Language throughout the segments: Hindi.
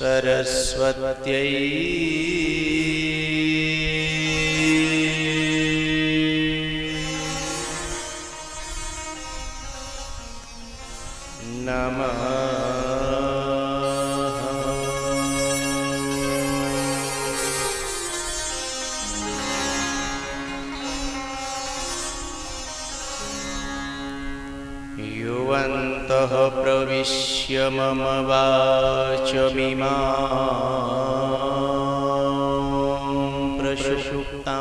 सरस्वत्यै नमः। युवन्तः प्रविश्य मम वाचमिमां प्रसुप्तां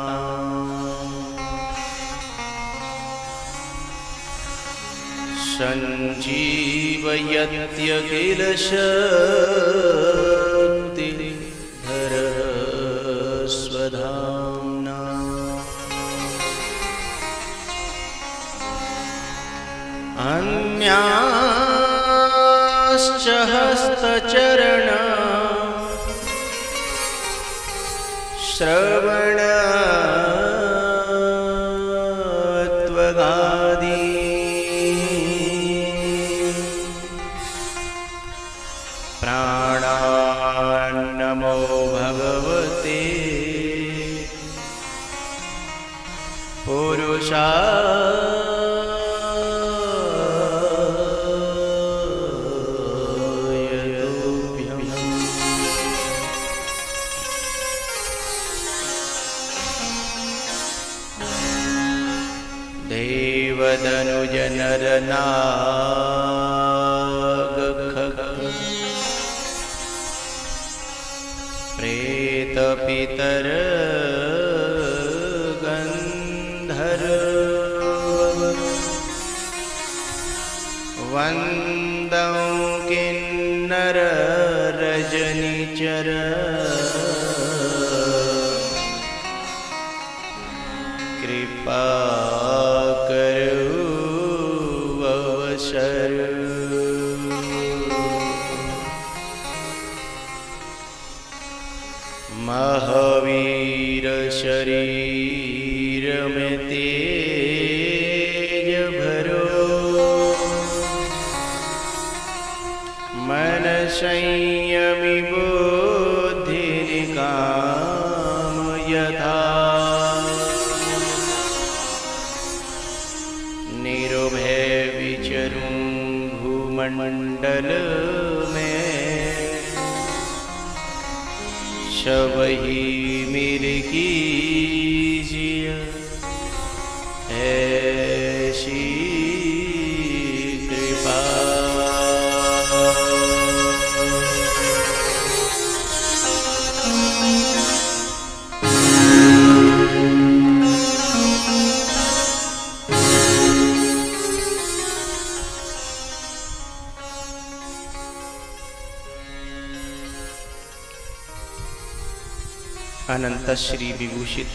सञ्जीवयत्य किल शक्तिधरः स्वधाम्ना अन्याश्च हस्तचरण श्रवणत्वगादि प्राणान्नमो भगवते पुरुषाय देवदनुज नर नाग प्रेत पितर गंधर्व वंदं किन्नर रजनिचर कृपा महावीर शरीर में तेज भरो मन संयमी बुद्धि निकाम यथा निरुभय विचरूं भूमंडल में सबही मेरे कीजिए ऐसी कृपा। अनंत श्री विभूषित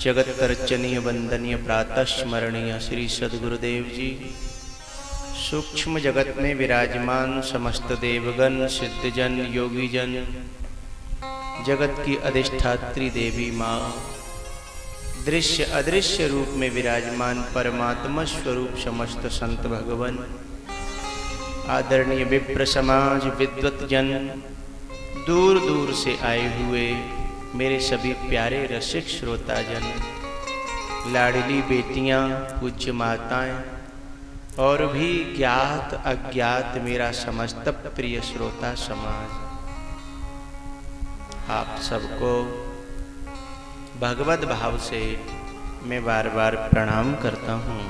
जगत अर्चनीय वंदनीय प्रातः स्मरणीय श्री सद्गुरुदेव जी सूक्ष्म जगत में विराजमान समस्त देवगण, सिद्धजन, योगीजन, जगत की अधिष्ठात्री देवी माँ, दृश्य अदृश्य रूप में विराजमान परमात्मा स्वरूप समस्त संत भगवान, आदरणीय विप्र समाज, विद्वत जन, दूर दूर से आए हुए मेरे सभी प्यारे रसिक श्रोताजन, लाडली बेटियां, पूज्य माताएं और भी ज्ञात अज्ञात मेरा समस्त प्रिय श्रोता समाज, आप सबको भगवत भाव से मैं बार बार प्रणाम करता हूँ।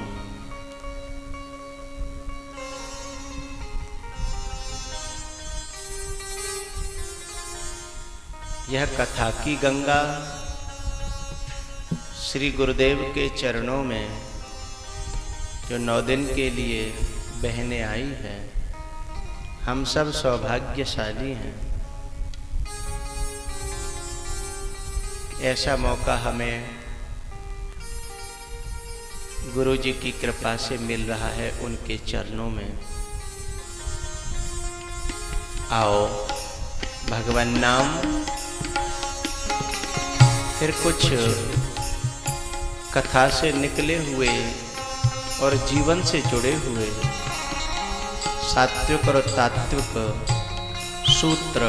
यह कथा की गंगा श्री गुरुदेव के चरणों में जो 9 दिन के लिए बहने आई है, हम सब सौभाग्यशाली हैं। ऐसा मौका हमें गुरु जी की कृपा से मिल रहा है उनके चरणों में। आओ भगवान नाम, फिर कुछ कथा से निकले हुए और जीवन से जुड़े हुए सात्विक और तात्विक सूत्र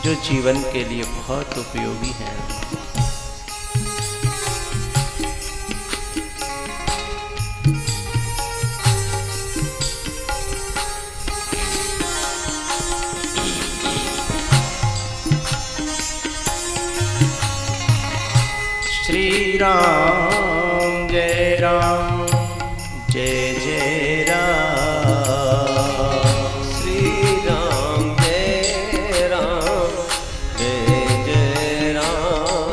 जो जीवन के लिए बहुत उपयोगी हैं। श्री राम जय राम, जय जय राम। श्री राम जय राम, जय जय राम।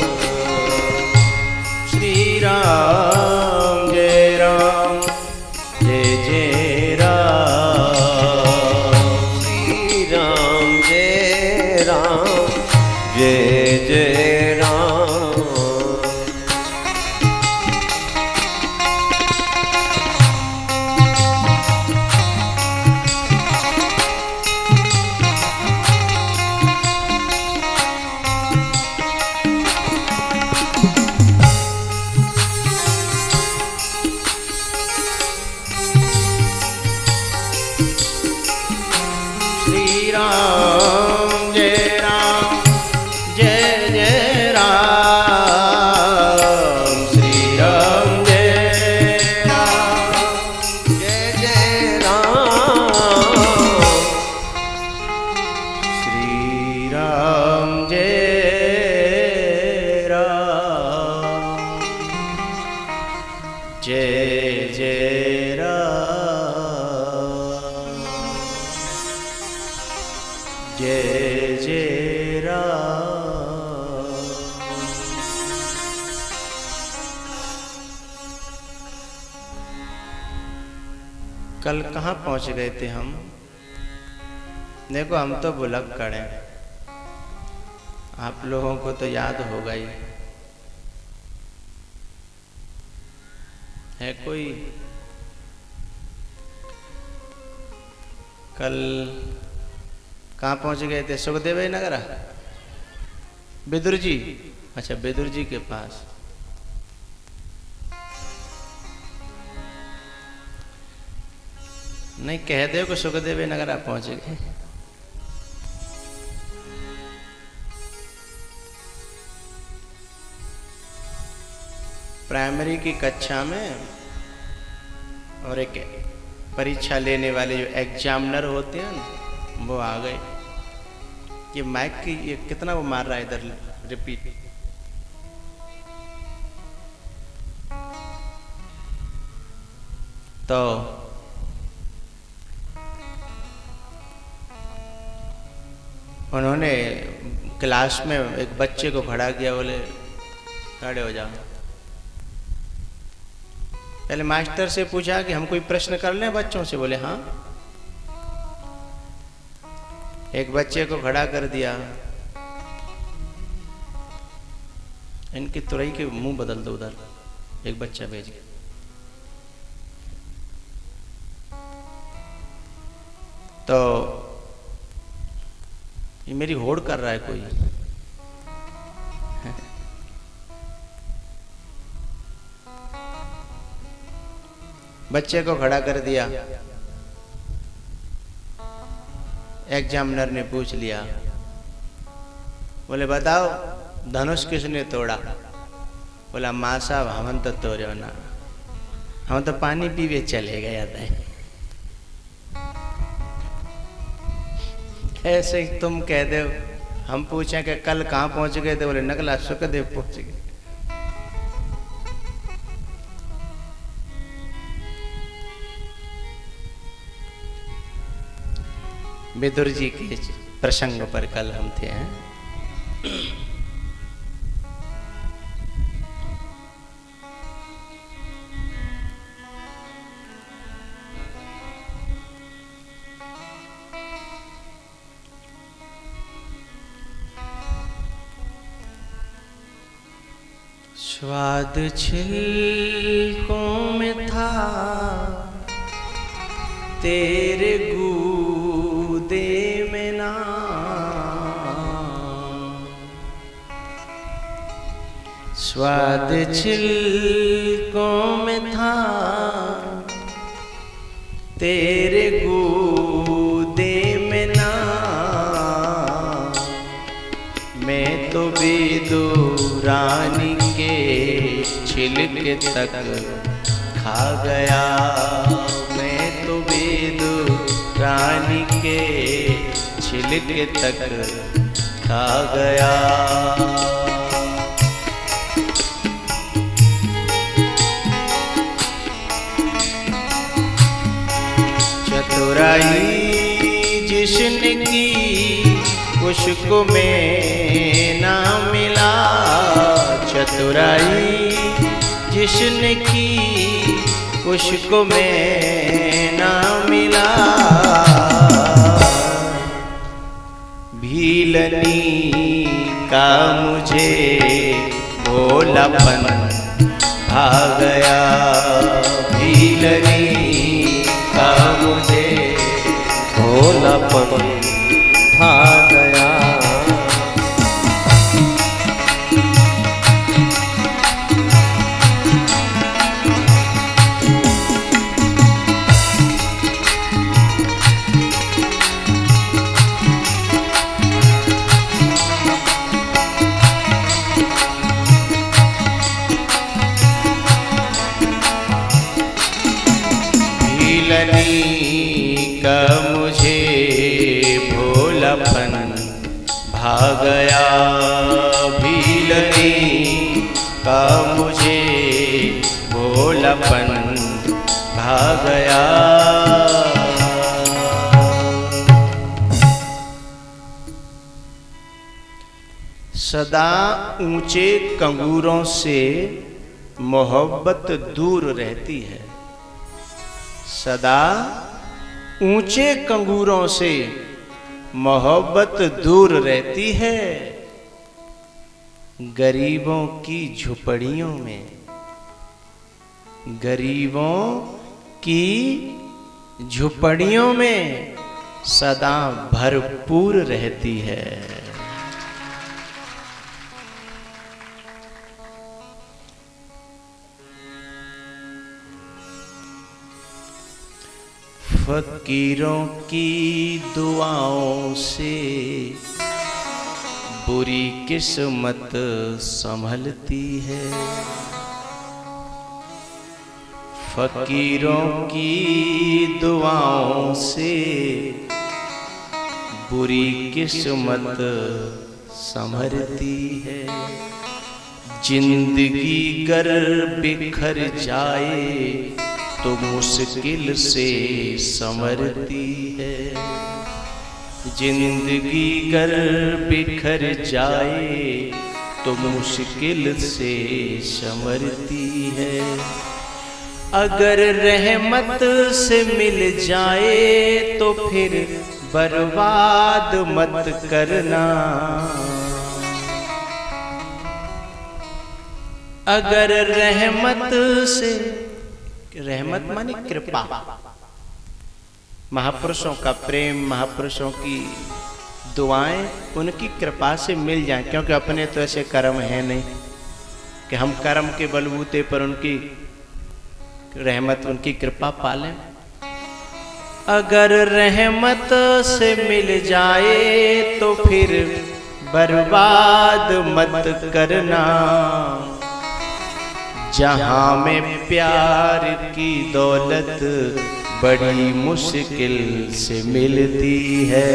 श्री राम जय राम, जय जय राम। श्री राम जय राम, जय जय राम। राम जय राम, जय जय राम। श्री राम जय राम, जय जय राम। श्री राम जय राम, जय जय राम, जय जय राम। कल कहाँ पहुँच गए थे हम? देखो हम तो भुलक खड़े, आप लोगों को तो याद होगा ही। है कोई? कल कहाँ पहुँच गए थे? सुखदेव नगर, बिदुर जी। अच्छा, बिदुर जी के पास। नहीं कह दो कि सुखदेव नगर आप पहुँच गए। प्राइमरी की कक्षा में और एक परीक्षा लेने वाले जो एग्जामिनर होते हैं ना, वो आ गए। ये माइक की ये कितना वो मार रहा है इधर, रिपीट। तो उन्होंने क्लास में एक बच्चे को खड़ा किया, बोले खड़े हो जाओ। पहले मास्टर से पूछा कि हम कोई प्रश्न कर लें बच्चों से, बोले हाँ। एक बच्चे को खड़ा कर दिया, इनकी तुरई के मुंह बदल दो, उधर एक बच्चा भेज गया। तो ये मेरी होड़ कर रहा है कोई। बच्चे को खड़ा कर दिया, एग्जामिनर ने पूछ लिया, बोले बताओ धनुष किसने तोड़ा? बोला माँ साहब हम तो तोड़ो ना, हम तो पानी पीवे चले गया था। ऐसे ही तुम कह दो, हम पूछें कि कल कहाँ पहुंच गए थे? बोले नगला सुखदेव पहुंच गए। विदुर जी के प्रसंग पर कल हम थे। स्वाद छिलकों में था तेरे गूदे में नाम, स्वाद छिलकों में था तेरे गूदे में नाम, मैं तो बेदुरानी के छिलके तक खा गया, मैं तो बेदुरानी के छिलके तक खा गया। चतुराई जिसने की उसको मैं ना मिला, चतुराई जिसने की उसको मैं ना मिला, भीलनी का मुझे भोलापन भा गया, भीलनी का मुझे भोलापन भा गया। का मुझे भोलापन भा गया, भीलनी का मुझे भोलापन भा गया। सदा ऊंचे कंगूरों से मोहब्बत दूर रहती है, सदा ऊंचे कंगूरों से मोहब्बत दूर रहती है, गरीबों की झुपड़ियों में, गरीबों की झुपड़ियों में सदा भरपूर रहती है। फकीरों की दुआओं से बुरी किस्मत संभलती है, फकीरों की दुआओं से बुरी किस्मत संभलती है। जिंदगी गर बिखर जाए तो मुश्किल से संवरती है, जिंदगी गर बिखर जाए तो मुश्किल से संवरती है। अगर रहमत से मिल जाए तो फिर बर्बाद मत करना, अगर रहमत से, रहमत मानी कृपा, महापुरुषों का प्रेम, महापुरुषों की दुआएं उनकी कृपा से मिल जाएं, क्योंकि अपने तो ऐसे कर्म हैं नहीं कि हम कर्म के बलबूते पर उनकी रहमत, उनकी कृपा पालें। अगर रहमत से मिल जाए तो फिर बर्बाद मत करना, जहां में प्यार की दौलत बड़ी मुश्किल से मिलती है।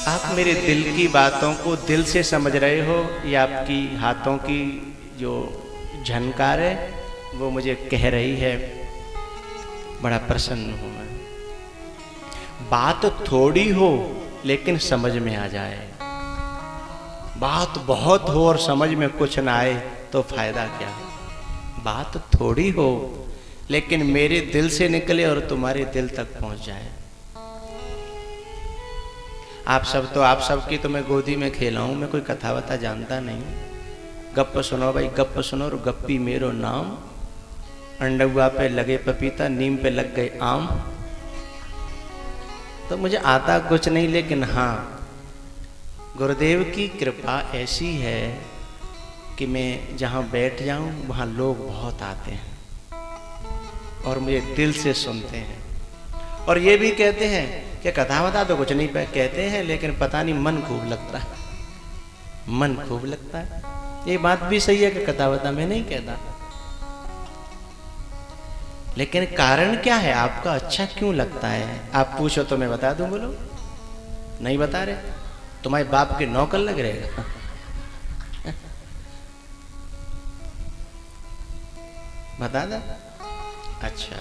आप मेरे दिल की बातों को दिल से समझ रहे हो या आपकी हाथों की जो झनकार है वो मुझे कह रही है? बड़ा प्रसन्न हूं मैं। बात थोड़ी हो लेकिन समझ में आ जाए, बात बहुत हो और समझ में कुछ ना आए तो फायदा क्या? बात थोड़ी हो लेकिन मेरे दिल से निकले और तुम्हारे दिल तक पहुंच जाए। आप सब की तो मैं गोदी में खेला हूं, मैं कोई कथा वथा जानता नहीं। गप्प सुनो भाई, गप्प सुनो और गप्पी मेरो नाम। अंडुआ पे लगे पपीता, नीम पे लग गए आम। तो मुझे आता कुछ नहीं, लेकिन हाँ गुरुदेव की कृपा ऐसी है कि मैं जहाँ बैठ जाऊँ वहाँ लोग बहुत आते हैं और मुझे दिल से सुनते हैं और ये भी कहते हैं कि कथा वथा तो कुछ नहीं कहते हैं, लेकिन पता नहीं मन खूब लगता है, मन खूब लगता है। ये बात भी सही है कि कथा वथा मैं नहीं कहता, लेकिन कारण क्या है? आपका अच्छा क्यों लगता है? आप पूछो तो मैं बता दूं। बोलो नहीं बता रहे, तुम्हारे बाप के नौकर लग रहेगा। बता दे। अच्छा,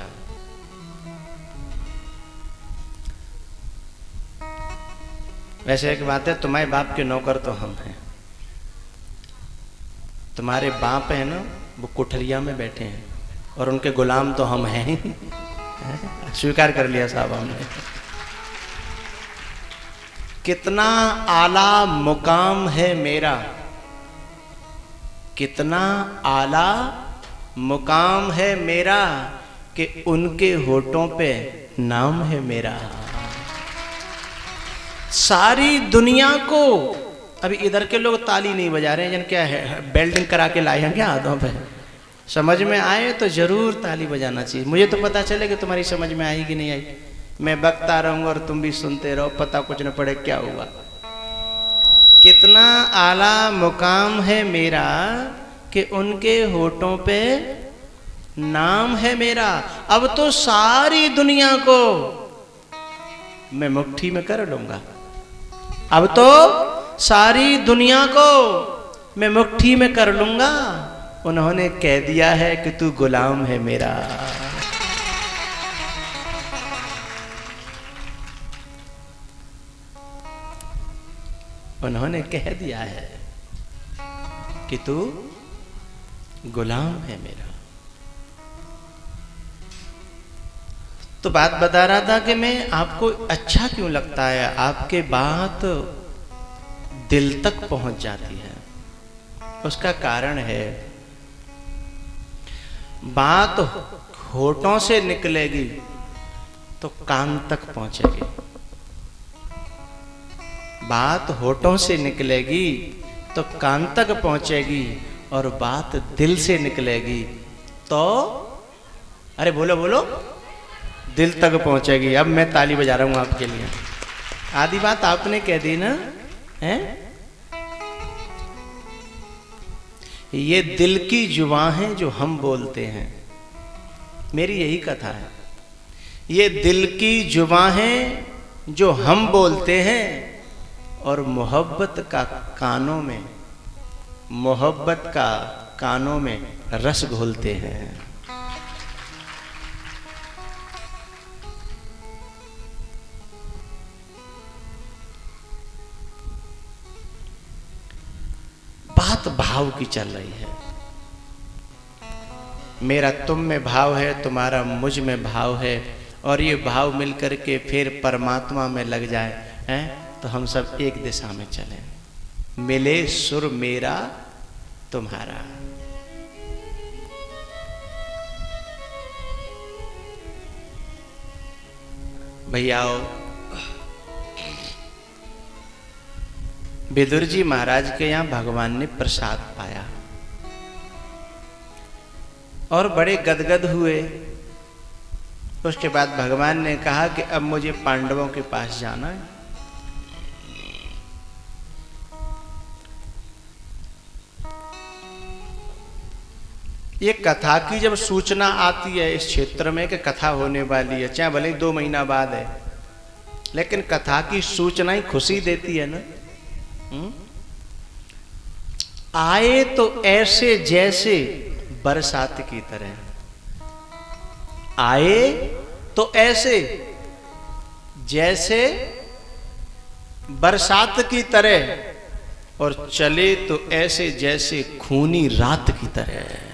वैसे एक बात है, तुम्हारे बाप के नौकर तो हम हैं। तुम्हारे बाप है ना, वो कोठरिया में बैठे हैं और उनके गुलाम तो हम हैं। स्वीकार कर लिया साहब हमने। कितना आला मुकाम है मेरा, कितना आला मुकाम है मेरा कि उनके होठों पे नाम है मेरा। सारी दुनिया को, अभी इधर के लोग ताली नहीं बजा रहे हैं, जन क्या है बेल्डिंग करा के लाए हैं क्या हाथों पे? समझ में आए तो जरूर ताली बजाना चाहिए। मुझे तो पता चले कि तुम्हारी समझ में आई कि नहीं आई। मैं बकता रहूंगा और तुम भी सुनते रहो, पता कुछ न पड़े क्या हुआ। कितना आला मुकाम है मेरा कि उनके होठों पे नाम है मेरा। अब तो सारी दुनिया को मैं मुट्ठी में कर लूंगा। अब तो सारी दुनिया को मैं मुट्ठी में कर लूंगा। उन्होंने कह दिया है कि तू गुलाम है मेरा। उन्होंने कह दिया है कि तू गुलाम है मेरा। तो बात बता रहा था कि मैं आपको अच्छा क्यों लगता है, आपके बात दिल तक पहुंच जाती है। उसका कारण है, बात होठों से निकलेगी तो कान तक पहुंचेगी। बात होठों से निकलेगी तो कान तक पहुंचेगी और बात दिल से निकलेगी तो, अरे बोलो बोलो, दिल तक पहुंचेगी। अब मैं ताली बजा रहा हूं आपके लिए। आधी बात आपने कह दी ना, हैं? ये दिल की जुबान है जो हम बोलते हैं। मेरी यही कथा है। ये दिल की जुबान है जो हम बोलते हैं और मोहब्बत का कानों में, मोहब्बत का कानों में रस घोलते हैं। बात भाव की चल रही है। मेरा तुम में भाव है, तुम्हारा मुझ में भाव है, और ये भाव मिलकर के फिर परमात्मा में लग जाए, हैं? तो हम सब एक दिशा में चलें। मिले सुर मेरा तुम्हारा। भैयाओ, विदुर जी महाराज के यहाँ भगवान ने प्रसाद पाया और बड़े गदगद हुए। उसके बाद भगवान ने कहा कि अब मुझे पांडवों के पास जाना है। ये कथा की जब सूचना आती है इस क्षेत्र में कि कथा होने वाली है, चाहे भले ही 2 महीना बाद है, लेकिन कथा की सूचना ही खुशी देती है ना। आए तो ऐसे जैसे बरसात की तरह, आए तो ऐसे जैसे बरसात की तरह और चले तो ऐसे जैसे खूनी रात की तरह।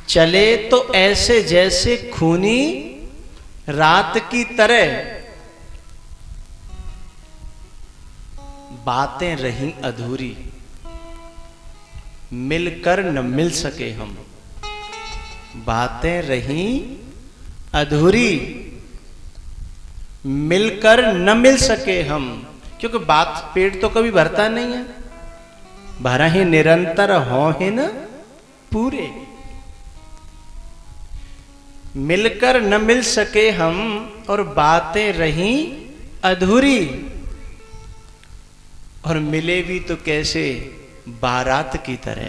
चले तो ऐसे जैसे खूनी रात की तरह, बातें रहीं अधूरी, मिलकर न मिल सके हम। बातें रहीं अधूरी, मिलकर न मिल सके हम। क्योंकि बात पेट तो कभी भरता नहीं है, भरा ही निरंतर हो ही न पूरे। मिलकर न मिल सके हम और बातें रहीं अधूरी, और मिले भी तो कैसे बारात की तरह।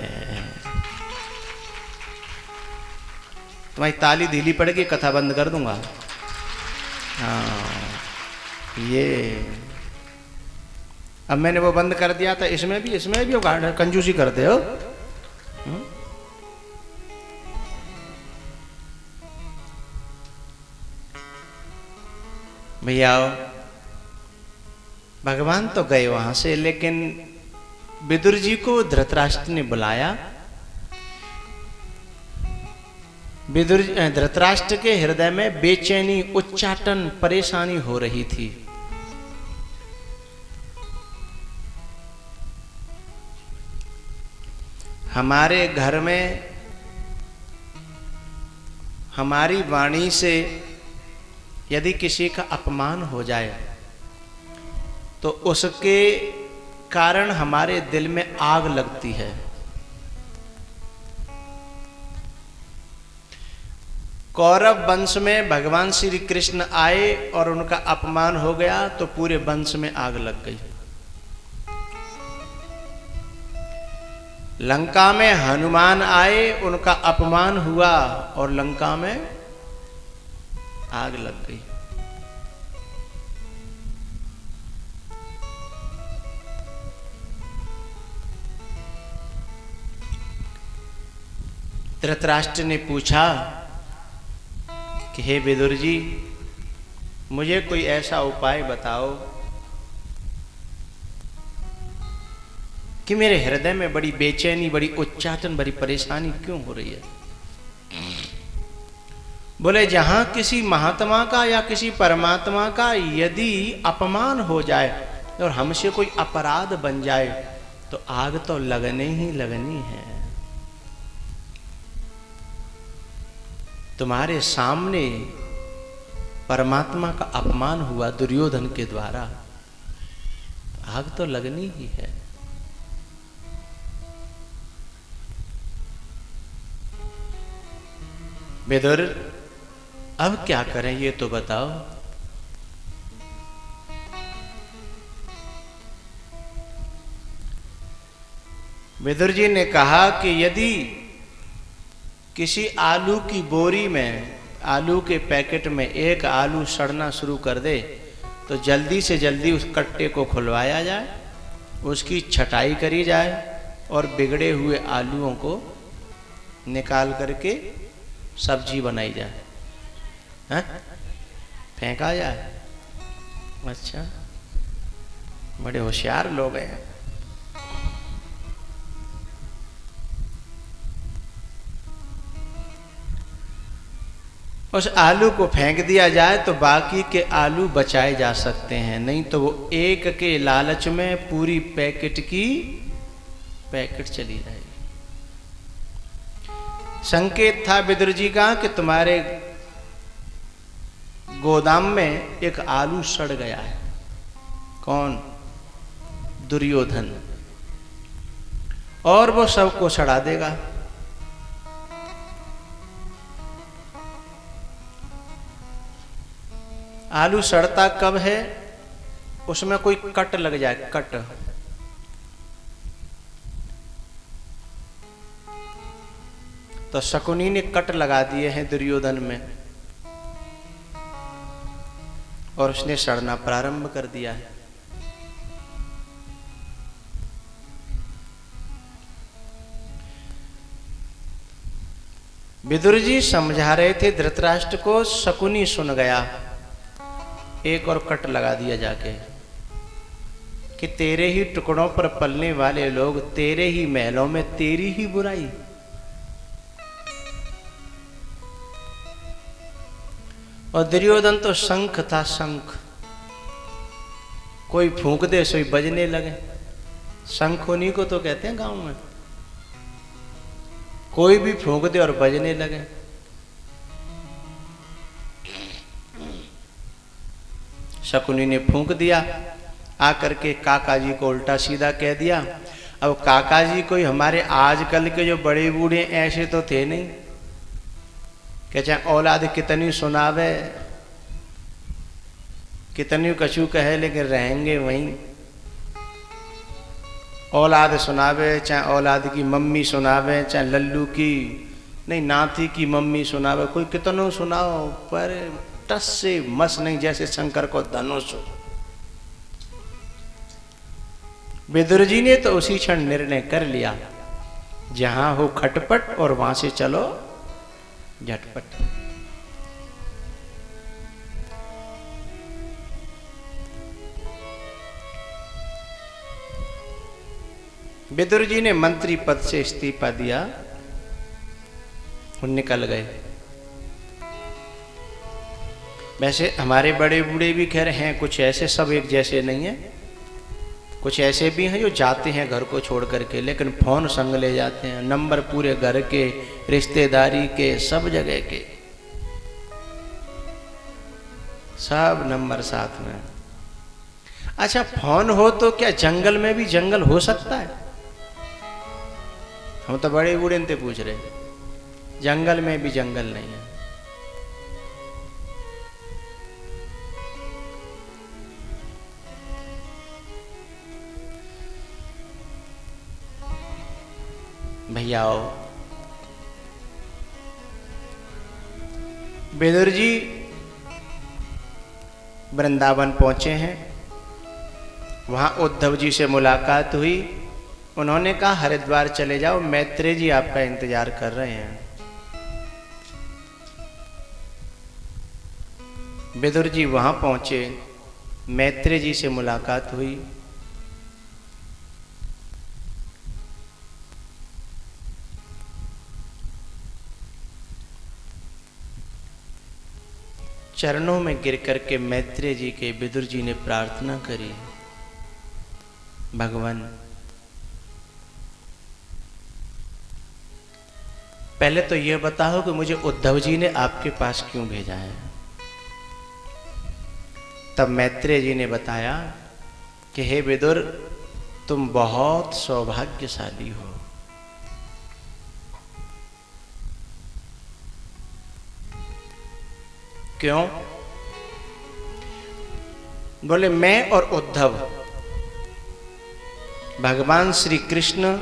तुम्हारी ताली ढीली पड़ेगी, कथा बंद कर दूंगा। हाँ, ये अब मैंने वो बंद कर दिया था, इसमें भी कंजूसी करते हो। भैया भगवान तो गए वहां से, लेकिन विदुर जी को धृतराष्ट्र ने बुलाया। धृतराष्ट्र के हृदय में बेचैनी, उच्चाटन, परेशानी हो रही थी। हमारे घर में हमारी वाणी से यदि किसी का अपमान हो जाए तो उसके कारण हमारे दिल में आग लगती है। कौरव वंश में भगवान श्री कृष्ण आए और उनका अपमान हो गया तो पूरे वंश में आग लग गई। लंका में हनुमान आए, उनका अपमान हुआ और लंका में आग लग गई। धृतराष्ट्र ने पूछा कि हे विदुर जी, मुझे कोई ऐसा उपाय बताओ कि मेरे हृदय में बड़ी बेचैनी, बड़ी उच्चाटन, बड़ी परेशानी क्यों हो रही है। बोले जहां किसी महात्मा का या किसी परमात्मा का यदि अपमान हो जाए और हमसे कोई अपराध बन जाए तो आग तो लगने ही लगनी है। तुम्हारे सामने परमात्मा का अपमान हुआ दुर्योधन के द्वारा, आग तो लगनी ही है। विदुर अब क्या करें ये तो बताओ। विदुर जी ने कहा कि यदि किसी आलू की बोरी में, आलू के पैकेट में एक आलू सड़ना शुरू कर दे तो जल्दी से जल्दी उस कट्टे को खुलवाया जाए, उसकी छटाई करी जाए और बिगड़े हुए आलूओं को निकाल करके सब्जी बनाई जाए, हैं? फेंका जाए। अच्छा, बड़े होशियार लोग हैं। उस आलू को फेंक दिया जाए तो बाकी के आलू बचाए जा सकते हैं, नहीं तो वो एक के लालच में पूरी पैकेट की पैकेट चली जाएगी। संकेत था विदुर जी का कि तुम्हारे गोदाम में एक आलू सड़ गया है। कौन? दुर्योधन। और वो सबको सड़ा देगा। आलू सड़ता कब है? उसमें कोई कट लग जाए, कट। तो शकुनी ने कट लगा दिए हैं दुर्योधन में और उसने सड़ना प्रारंभ कर दिया है। विदुर जी समझा रहे थे धृतराष्ट्र को, शकुनी सुन गया, एक और कट लगा दिया जाके कि तेरे ही टुकड़ों पर पलने वाले लोग, तेरे ही महलों में तेरी ही बुराई। और दुर्योधन तो शंख था, शंख। कोई फूंक दे सोई बजने लगे। शंख उन्हीं को तो कहते हैं गांव में। कोई भी फूंक दे और बजने लगे। शकुनी ने फूंक दिया, आकर के काका जी को उल्टा सीधा कह दिया। अब काका जी कोई हमारे आजकल के जो बड़े बूढ़े ऐसे तो थे नहीं कि चाहे औलाद कितनी सुनावे, कितनी कछु कहे, लेकिन रहेंगे वहीं। औलाद सुनावे, चाहे औलाद की मम्मी सुनावे, चाहे लल्लू की नहीं नाती की मम्मी सुनावे, कोई कितनों सुनाओ, पर टस से मस नहीं, जैसे शंकर को धनुष। विदुर जी ने तो उसी क्षण निर्णय कर लिया, जहां हो खटपट और वहां से चलो झटपट। विदुर जी ने मंत्री पद से इस्तीफा दिया, वो निकल गए। वैसे हमारे बड़े बूढ़े भी खैर हैं कुछ ऐसे, सब एक जैसे नहीं है। कुछ ऐसे भी हैं जो जाते हैं घर को छोड़ करके, लेकिन फोन संग ले जाते हैं, नंबर पूरे घर के, रिश्तेदारी के, सब जगह के, सब नंबर साथ में। अच्छा, फोन हो तो क्या जंगल में भी जंगल हो सकता है? हम तो बड़े बूढ़े इनसे पूछ रहे, जंगल में भी जंगल नहीं है। भैया विदुर जी वृंदावन पहुंचे हैं। वहां उद्धव जी से मुलाकात हुई। उन्होंने कहा हरिद्वार चले जाओ, मैत्रेय जी आपका इंतजार कर रहे हैं। विदुर जी वहां पहुंचे, मैत्रेय जी से मुलाकात हुई। चरणों में गिर करके मैत्रेय जी के विदुर जी ने प्रार्थना करी, भगवान पहले तो यह बताओ कि मुझे उद्धव जी ने आपके पास क्यों भेजा है। तब मैत्रेय जी ने बताया कि हे विदुर, तुम बहुत सौभाग्यशाली हो। क्यों? बोले मैं और उद्धव, भगवान श्री कृष्ण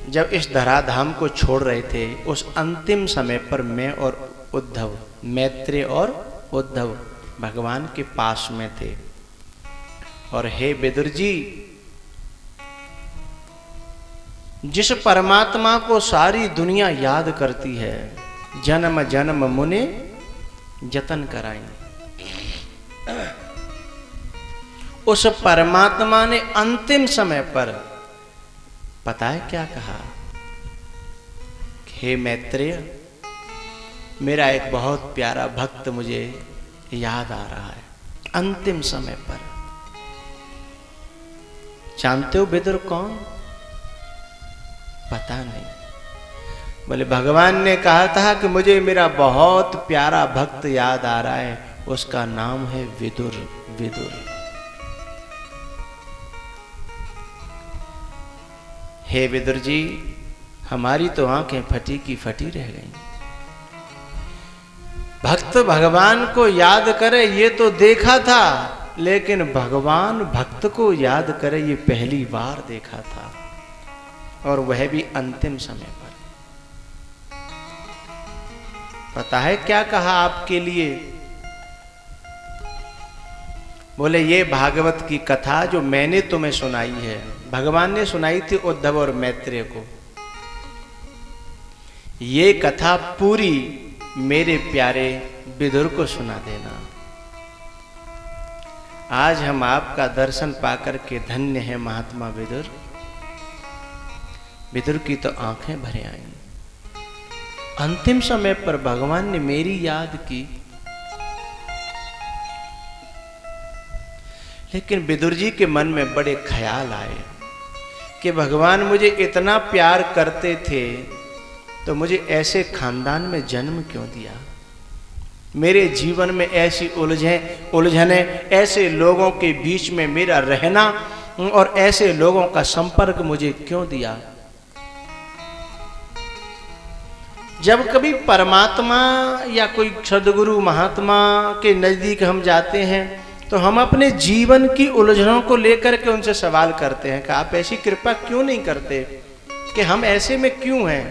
जब इस धराधाम को छोड़ रहे थे, उस अंतिम समय पर मैं और उद्धव, मैत्रेय और उद्धव भगवान के पास में थे। और हे विदुर जी, जिस परमात्मा को सारी दुनिया याद करती है, जन्म जन्म मुने जतन कराएंगे, उस परमात्मा ने अंतिम समय पर पता है क्या कहा? हे मैत्रेय, मेरा एक बहुत प्यारा भक्त मुझे याद आ रहा है अंतिम समय पर। जानते हो विदुर कौन? पता नहीं। बोले भगवान ने कहा था कि मुझे मेरा बहुत प्यारा भक्त याद आ रहा है, उसका नाम है विदुर। विदुर। हे विदुर जी, हमारी तो आंखें फटी की फटी रह गईं। भक्त भगवान को याद करे ये तो देखा था, लेकिन भगवान भक्त को याद करे ये पहली बार देखा था, और वह भी अंतिम समय पर। पता है क्या कहा आपके लिए? बोले ये भागवत की कथा जो मैंने तुम्हें सुनाई है, भगवान ने सुनाई थी उद्धव और मैत्रेय को, ये कथा पूरी मेरे प्यारे विदुर को सुना देना। आज हम आपका दर्शन पाकर के धन्य है महात्मा विदुर। विदुर की तो आंखें भरे आई। अंतिम समय पर भगवान ने मेरी याद की। लेकिन विदुर जी के मन में बड़े ख्याल आए कि भगवान मुझे इतना प्यार करते थे तो मुझे ऐसे खानदान में जन्म क्यों दिया? मेरे जीवन में ऐसी उलझने, ऐसे लोगों के बीच में मेरा रहना और ऐसे लोगों का संपर्क मुझे क्यों दिया? जब कभी परमात्मा या कोई सद्गुरु महात्मा के नजदीक हम जाते हैं तो हम अपने जीवन की उलझनों को लेकर के उनसे सवाल करते हैं कि आप ऐसी कृपा क्यों नहीं करते, कि हम ऐसे में क्यों हैं?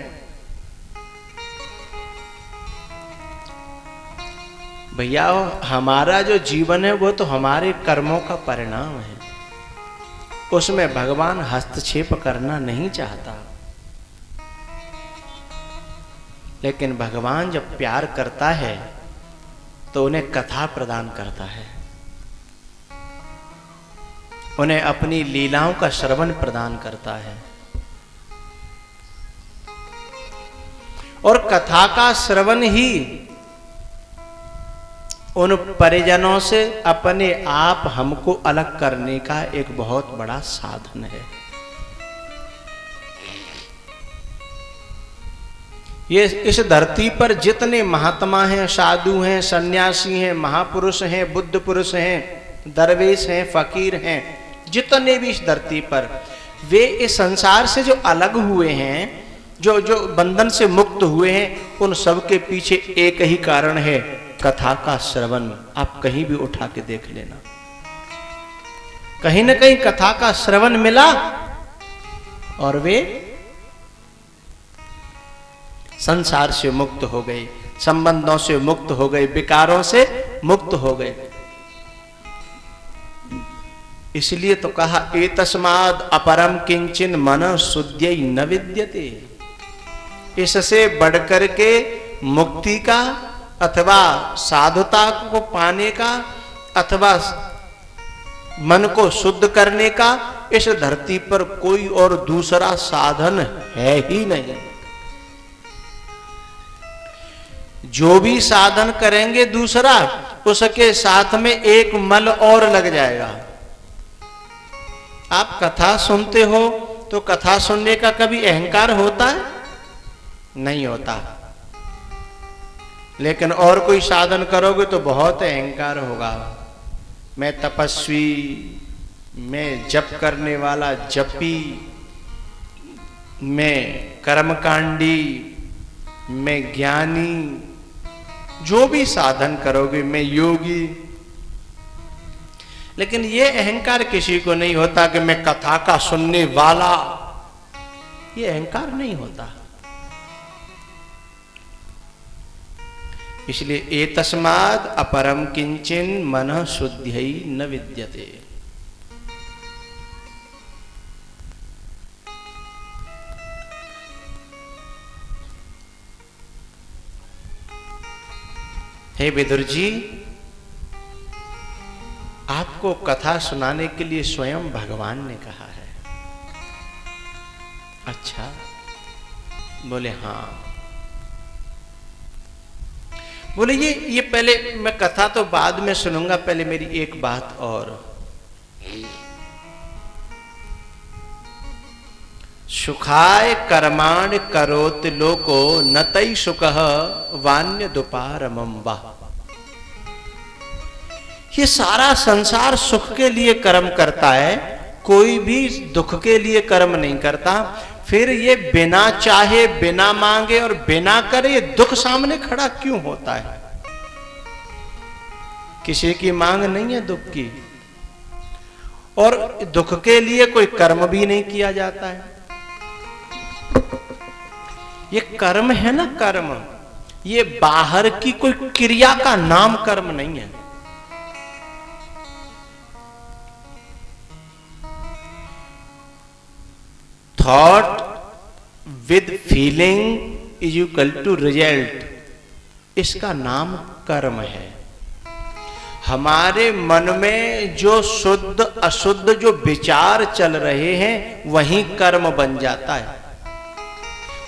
भैया हमारा जो जीवन है वो तो हमारे कर्मों का परिणाम है, उसमें भगवान हस्तक्षेप करना नहीं चाहता। लेकिन भगवान जब प्यार करता है तो उन्हें कथा प्रदान करता है, उन्हें अपनी लीलाओं का श्रवण प्रदान करता है, और कथा का श्रवण ही उन परिजनों से अपने आप हमको अलग करने का एक बहुत बड़ा साधन है। ये इस धरती पर जितने महात्मा हैं, साधु हैं, सन्यासी हैं, महापुरुष हैं, बुद्ध पुरुष हैं, दरवेश हैं, फकीर हैं, जितने भी इस धरती पर, वे इस संसार से जो अलग हुए हैं, जो बंधन से मुक्त हुए हैं, उन सब के पीछे एक ही कारण है, कथा का श्रवण। आप कहीं भी उठा के देख लेना, कहीं ना कहीं कथा का श्रवण मिला और वे संसार से मुक्त हो गए, संबंधों से मुक्त हो गए, विकारों से मुक्त हो गए। इसलिए तो कहा एतस्माद् अपरम किंचिन मनः शुद्ध्यै न विद्यते। इससे बढ़कर के मुक्ति का अथवा साधुता को पाने का अथवा मन को शुद्ध करने का इस धरती पर कोई और दूसरा साधन है ही नहीं। जो भी साधन करेंगे दूसरा, उसके साथ में एक मल और लग जाएगा। आप कथा सुनते हो तो कथा सुनने का कभी अहंकार होता है? नहीं होता। लेकिन और कोई साधन करोगे तो बहुत अहंकार होगा। मैं तपस्वी, मैं जप करने वाला जपी, मैं कर्मकांडी, मैं ज्ञानी, जो भी साधन करोगे मैं योगी। लेकिन ये अहंकार किसी को नहीं होता कि मैं कथा का सुनने वाला, ये अहंकार नहीं होता। इसलिए एतस्माद् अपरम किंचिन मनः शुद्ध्यै न विद्यते। हे विदुर जी, आपको कथा सुनाने के लिए स्वयं भगवान ने कहा है। अच्छा, बोले हाँ। बोले ये पहले, मैं कथा तो बाद में सुनूंगा, पहले मेरी एक बात और सुखाय कर्माण करोत लोको नतई सुखः वान्य दुपारमं वा। ये सारा संसार सुख के लिए कर्म करता है, कोई भी दुख के लिए कर्म नहीं करता। फिर ये बिना चाहे, बिना मांगे और बिना करे ये दुख सामने खड़ा क्यों होता है? किसी की मांग नहीं है दुख की, और दुख के लिए कोई कर्म भी नहीं किया जाता है। ये कर्म है ना, कर्म, ये बाहर की कोई क्रिया का नाम कर्म नहीं है। Thought with feeling is equal to result, इसका नाम कर्म है। हमारे मन में जो शुद्ध अशुद्ध जो विचार चल रहे हैं वही कर्म बन जाता है।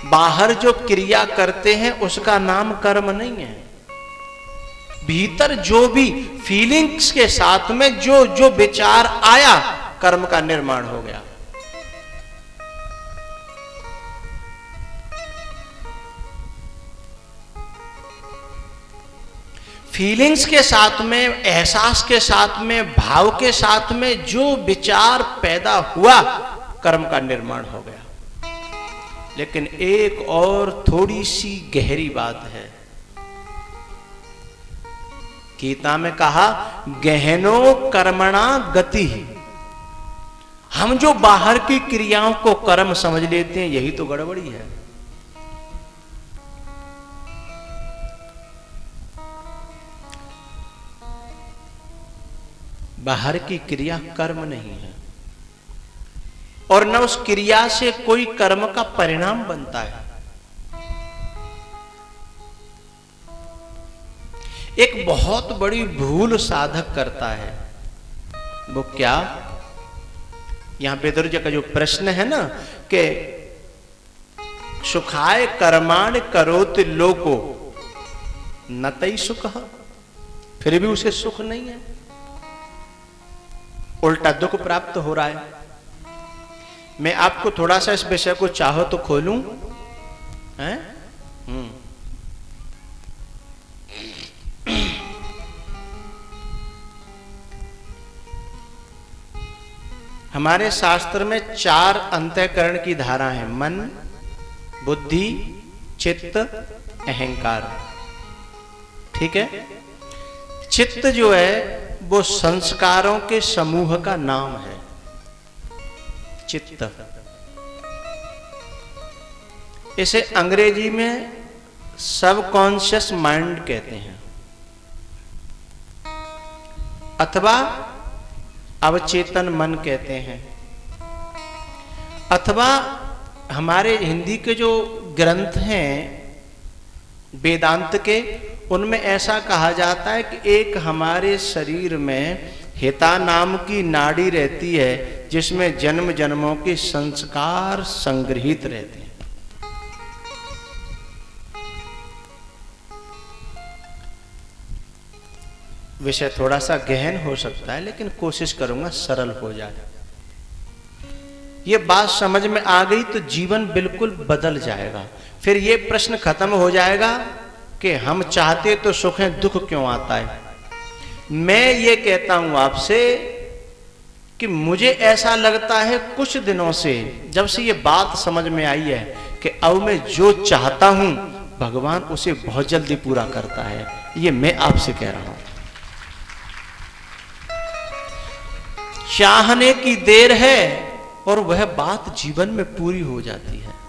बाहर जो क्रिया करते हैं उसका नाम कर्म नहीं है। भीतर जो भी फीलिंग्स के साथ में जो जो विचार आया, कर्म का निर्माण हो गया। फीलिंग्स के साथ में, एहसास के साथ में, भाव के साथ में जो विचार पैदा हुआ, कर्म का निर्माण हो गया। लेकिन एक और थोड़ी सी गहरी बात है। गीता में कहा गहनो कर्मणा गति। हम जो बाहर की क्रियाओं को कर्म समझ लेते हैं, यही तो गड़बड़ी है। बाहर की क्रिया कर्म नहीं है, और न उस क्रिया से कोई कर्म का परिणाम बनता है। एक बहुत बड़ी भूल साधक करता है। वो क्या? यहां बेदर जी का जो प्रश्न है ना कि सुखाय कर्माण करोत लोको नतई सुख, फिर भी उसे सुख नहीं है, उल्टा दुख प्राप्त हो रहा है। मैं आपको थोड़ा सा इस विषय को चाहो तो खोलूं, हैं? हमारे शास्त्र में 4 अंतःकरण की धारा है: मन, बुद्धि, चित्त, अहंकार। ठीक है? चित्त जो है वो संस्कारों के समूह का नाम है। चित्त, इसे अंग्रेजी में सबकॉन्शियस माइंड कहते हैं, अथवा अवचेतन मन कहते हैं, अथवा हमारे हिंदी के जो ग्रंथ हैं वेदांत के, उनमें ऐसा कहा जाता है कि एक हमारे शरीर में हिता नाम की नाड़ी रहती है, जिसमें जन्म जन्मों के संस्कार संग्रहित रहते हैं। विषय थोड़ा सा गहन हो सकता है, लेकिन कोशिश करूंगा सरल हो जाए। ये बात समझ में आ गई तो जीवन बिल्कुल बदल जाएगा। फिर ये प्रश्न खत्म हो जाएगा कि हम चाहते तो सुख है, दुख क्यों आता है। मैं ये कहता हूं आपसे कि मुझे ऐसा लगता है कुछ दिनों से, जब से ये बात समझ में आई है कि अब मैं जो चाहता हूं भगवान उसे बहुत जल्दी पूरा करता है। ये मैं आपसे कह रहा हूं। चाहने की देर है और वह बात जीवन में पूरी हो जाती है।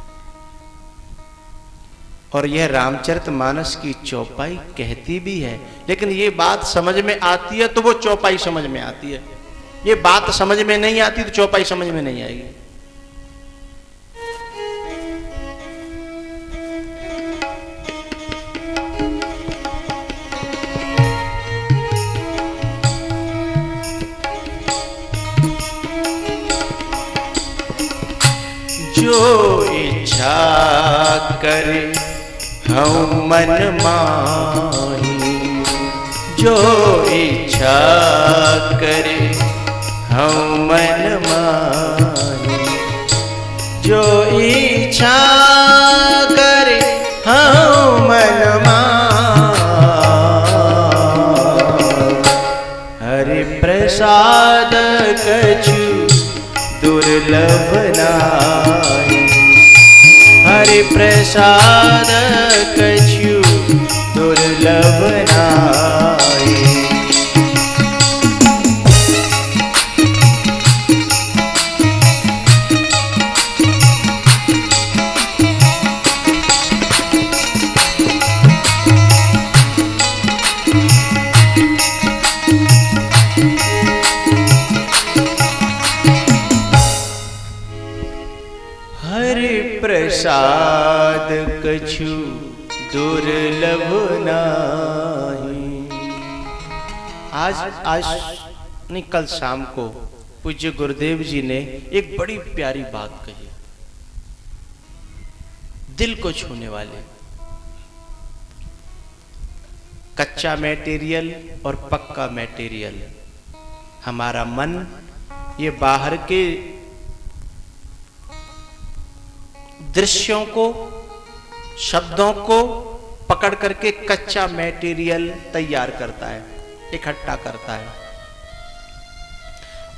और यह रामचरितमानस की चौपाई कहती भी है, लेकिन ये बात समझ में आती है तो वो चौपाई समझ में आती है। ये बात समझ में नहीं आती तो चौपाई समझ में नहीं आएगी। जो इच्छा करे हम मन माही, जो इच्छा करे हम मन माही, जो इच्छा करे हम मन हरि प्रसाद कछु दुर्लभ नाहि हरि प्रसाद कछु दुर्लभ नाहि। प्रसाद कछु दुर्लभ नाहि। आज नहीं, कल शाम को पूज्य गुरुदेव जी ने एक बड़ी प्यारी बात कही, दिल को छूने वाले। कच्चा मटेरियल और पक्का मटेरियल, हमारा मन ये बाहर के दृश्यों को, शब्दों को पकड़ करके कच्चा मटेरियल तैयार करता है, इकट्ठा करता है,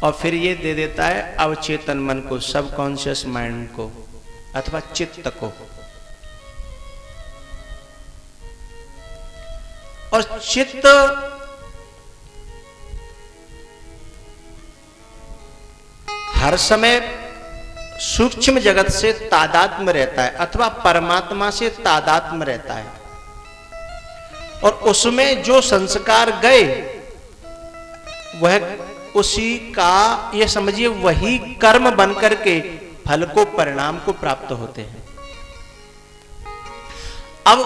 और फिर ये दे देता है अवचेतन मन को, सबकॉन्शियस माइंड को अथवा चित्त को। और चित्त हर समय सूक्ष्म जगत से तादात्म्य रहता है अथवा परमात्मा से तादात्म्य रहता है, और उसमें जो संस्कार गए वह उसी का, ये समझिए, वही कर्म बन करके फल को, परिणाम को प्राप्त होते हैं। अब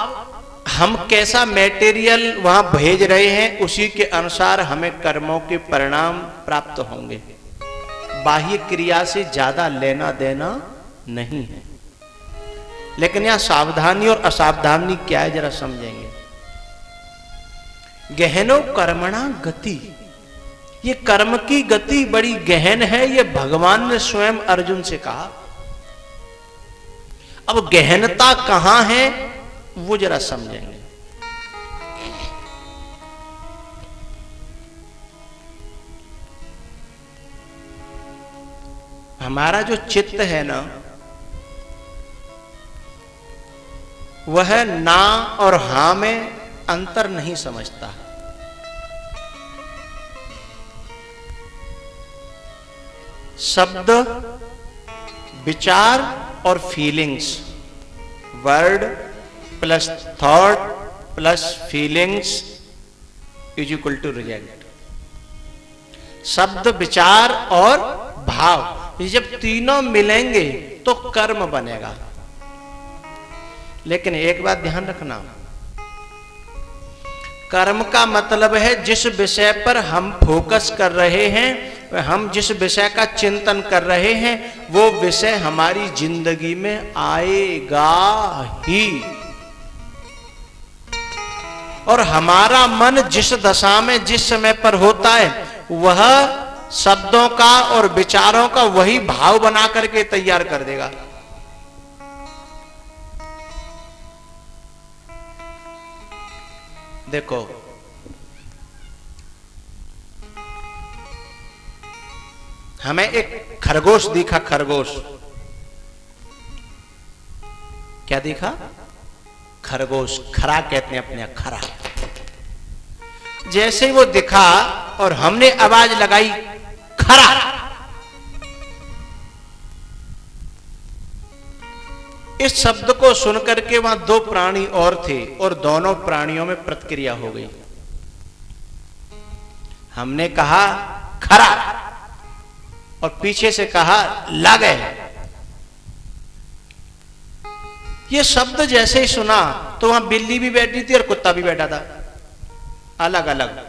हम कैसा मटेरियल वहां भेज रहे हैं, उसी के अनुसार हमें कर्मों के परिणाम प्राप्त होंगे। बाह्य क्रिया से ज्यादा लेना देना नहीं है। लेकिन यहां सावधानी और असावधानी क्या है, जरा समझेंगे। गहनो कर्मणा गति, ये कर्म की गति बड़ी गहन है, ये भगवान ने स्वयं अर्जुन से कहा। अब गहनता कहां है वो जरा समझेंगे। हमारा जो चित्त है ना, वह ना और हां में अंतर नहीं समझता। शब्द, विचार और feelings, word plus thought plus feelings is equal to reject. शब्द, विचार और भाव, ये जब तीनों मिलेंगे तो कर्म बनेगा। लेकिन एक बात ध्यान रखना, कर्म का मतलब है जिस विषय पर हम फोकस कर रहे हैं, हम जिस विषय का चिंतन कर रहे हैं, वो विषय हमारी जिंदगी में आएगा ही। और हमारा मन जिस दशा में, जिस समय पर होता है, वह शब्दों का और विचारों का वही भाव बना करके तैयार कर देगा। देखो, हमें एक खरगोश दिखा, खरगोश। क्या दिखा? खरगोश। खरा कहते हैं अपने, खरा। जैसे ही वो दिखा और हमने आवाज लगाई खरा, इस शब्द को सुनकर के वहां दो प्राणी और थे और दोनों प्राणियों में प्रतिक्रिया हो गई। हमने कहा खरा और पीछे से कहा लागे। ये शब्द जैसे ही सुना तो वहां बिल्ली भी बैठी थी और कुत्ता भी बैठा था, अलग अलग।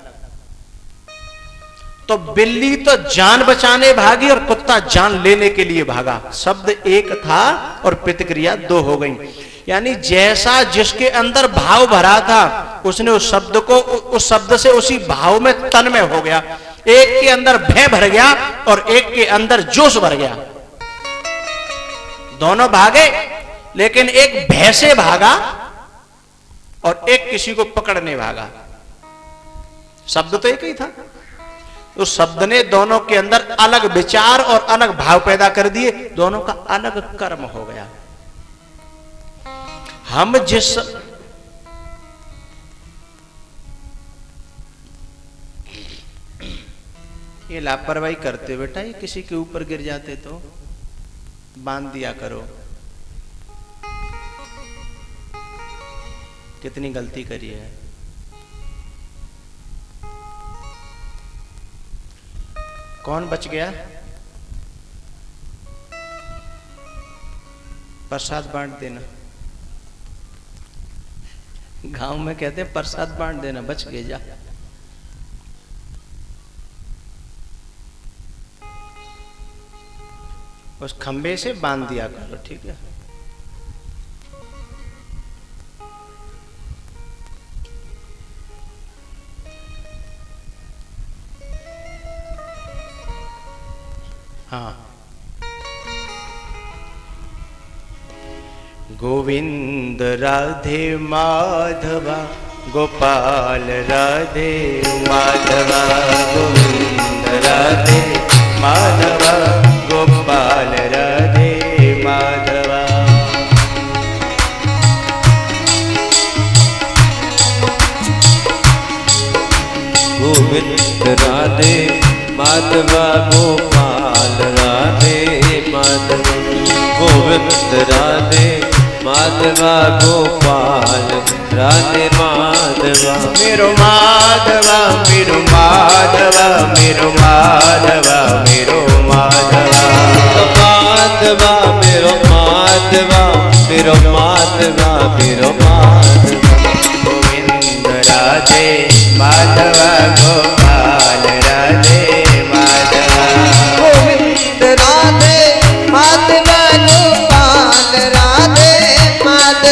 तो बिल्ली तो जान बचाने भागी और कुत्ता जान लेने के लिए भागा। शब्द एक था और प्रतिक्रिया दो हो गई। यानी जैसा जिसके अंदर भाव भरा था, उसने उस शब्द को, उस शब्द से उसी भाव में तन्मय हो गया। एक के अंदर भय भर गया और एक के अंदर जोश भर गया। दोनों भागे, लेकिन एक भय से भागा और एक किसी को पकड़ने भागा। शब्द तो एक ही था। उस शब्द ने दोनों के अंदर अलग विचार और अलग भाव पैदा कर दिए, दोनों का अलग कर्म हो गया। हम जिस ये लापरवाही करते हो बेटा, ये किसी के ऊपर गिर जाते तो बांध दिया करो। कितनी गलती करी है। कौन बच गया? प्रसाद बांट देना। गांव में कहते हैं प्रसाद बांट देना, बच गए जा। उस खंबे से बांध दिया करो, ठीक है। हाँ, गोविंद राधे माधवा गोपाल राधे माधवा, गोविंद राधे माधवा गोपाल राधे माधवा। गोविंद राधे माधवा गोपाल राधे माधवा, गोविंद राधे माधवा गोपाल राधे माधवा। मेरो माधवा मेरो माधवा मेरो माधवा मेरो माधवा, माधवा मेरो माधवा मेरो माधवा मेरो माधवा। गोविंद राधे माधवा गोपाल राधे माधवा, गोविंद राधे माधवा गोपाल राधे माधवा।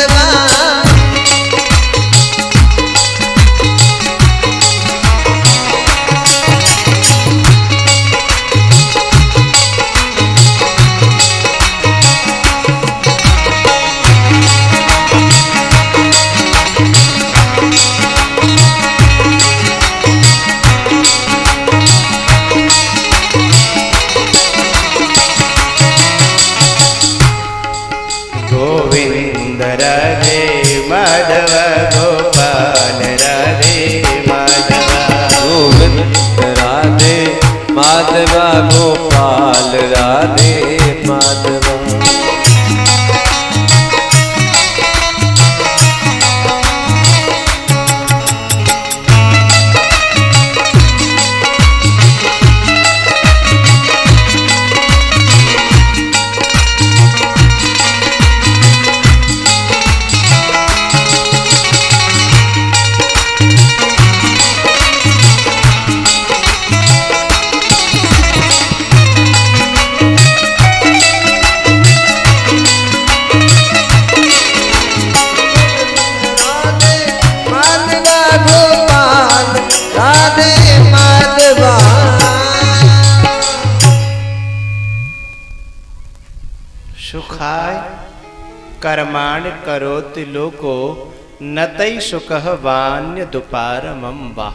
गोविंद राधे माधवा गोपाल राधे माधवा, गोविंद राधे माधवा गोपाल राधे माधवा। सुखाय कर्माणि करोति लोको नतै सुखः वान्य दुपारमं वा।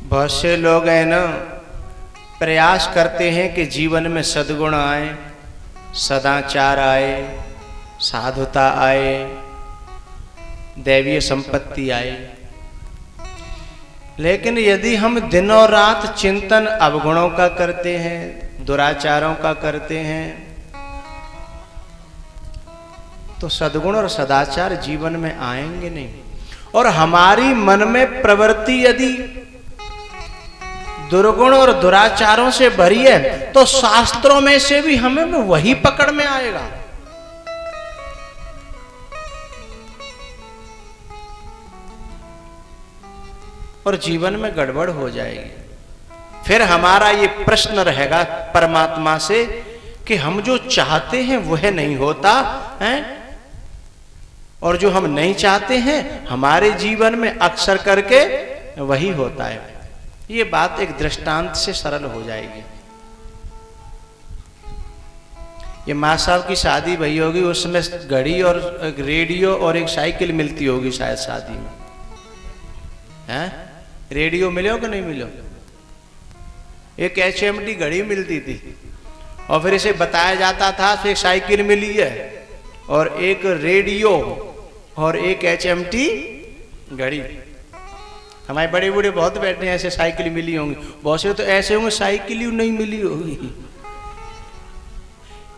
बहुत से लोग हैं ना, प्रयास करते हैं कि जीवन में सद्गुण आए, सदाचार आए, साधुता आए, दैवीय संपत्ति आए। लेकिन यदि हम दिन और रात चिंतन अवगुणों का करते हैं, दुराचारों का करते हैं, तो सद्गुण और सदाचार जीवन में आएंगे नहीं। और हमारी मन में प्रवृत्ति यदि दुर्गुण और दुराचारों से भरी है, तो शास्त्रों में से भी हमें वही पकड़ में आएगा। और जीवन में गड़बड़ हो जाएगी। फिर हमारा ये प्रश्न रहेगा परमात्मा से कि हम जो चाहते हैं वह नहीं होता है, और जो हम नहीं चाहते हैं हमारे जीवन में अक्सर करके वही होता है। ये बात एक दृष्टांत से सरल हो जाएगी। ये माँ साहब की शादी भई होगी, उसमें घड़ी और एक रेडियो और एक साइकिल मिलती होगी शायद शादी में, हैं? रेडियो मिलो कि नहीं मिलो? एक HMT घड़ी मिलती थी और फिर इसे बताया जाता था तो एक साइकिल मिली है और एक रेडियो और एक HMT घड़ी। हमारे बड़े बूढ़े बहुत बैठे हैं ऐसे साइकिल मिली होंगी, बहुत से तो ऐसे होंगे साइकिल ही नहीं मिली होगी,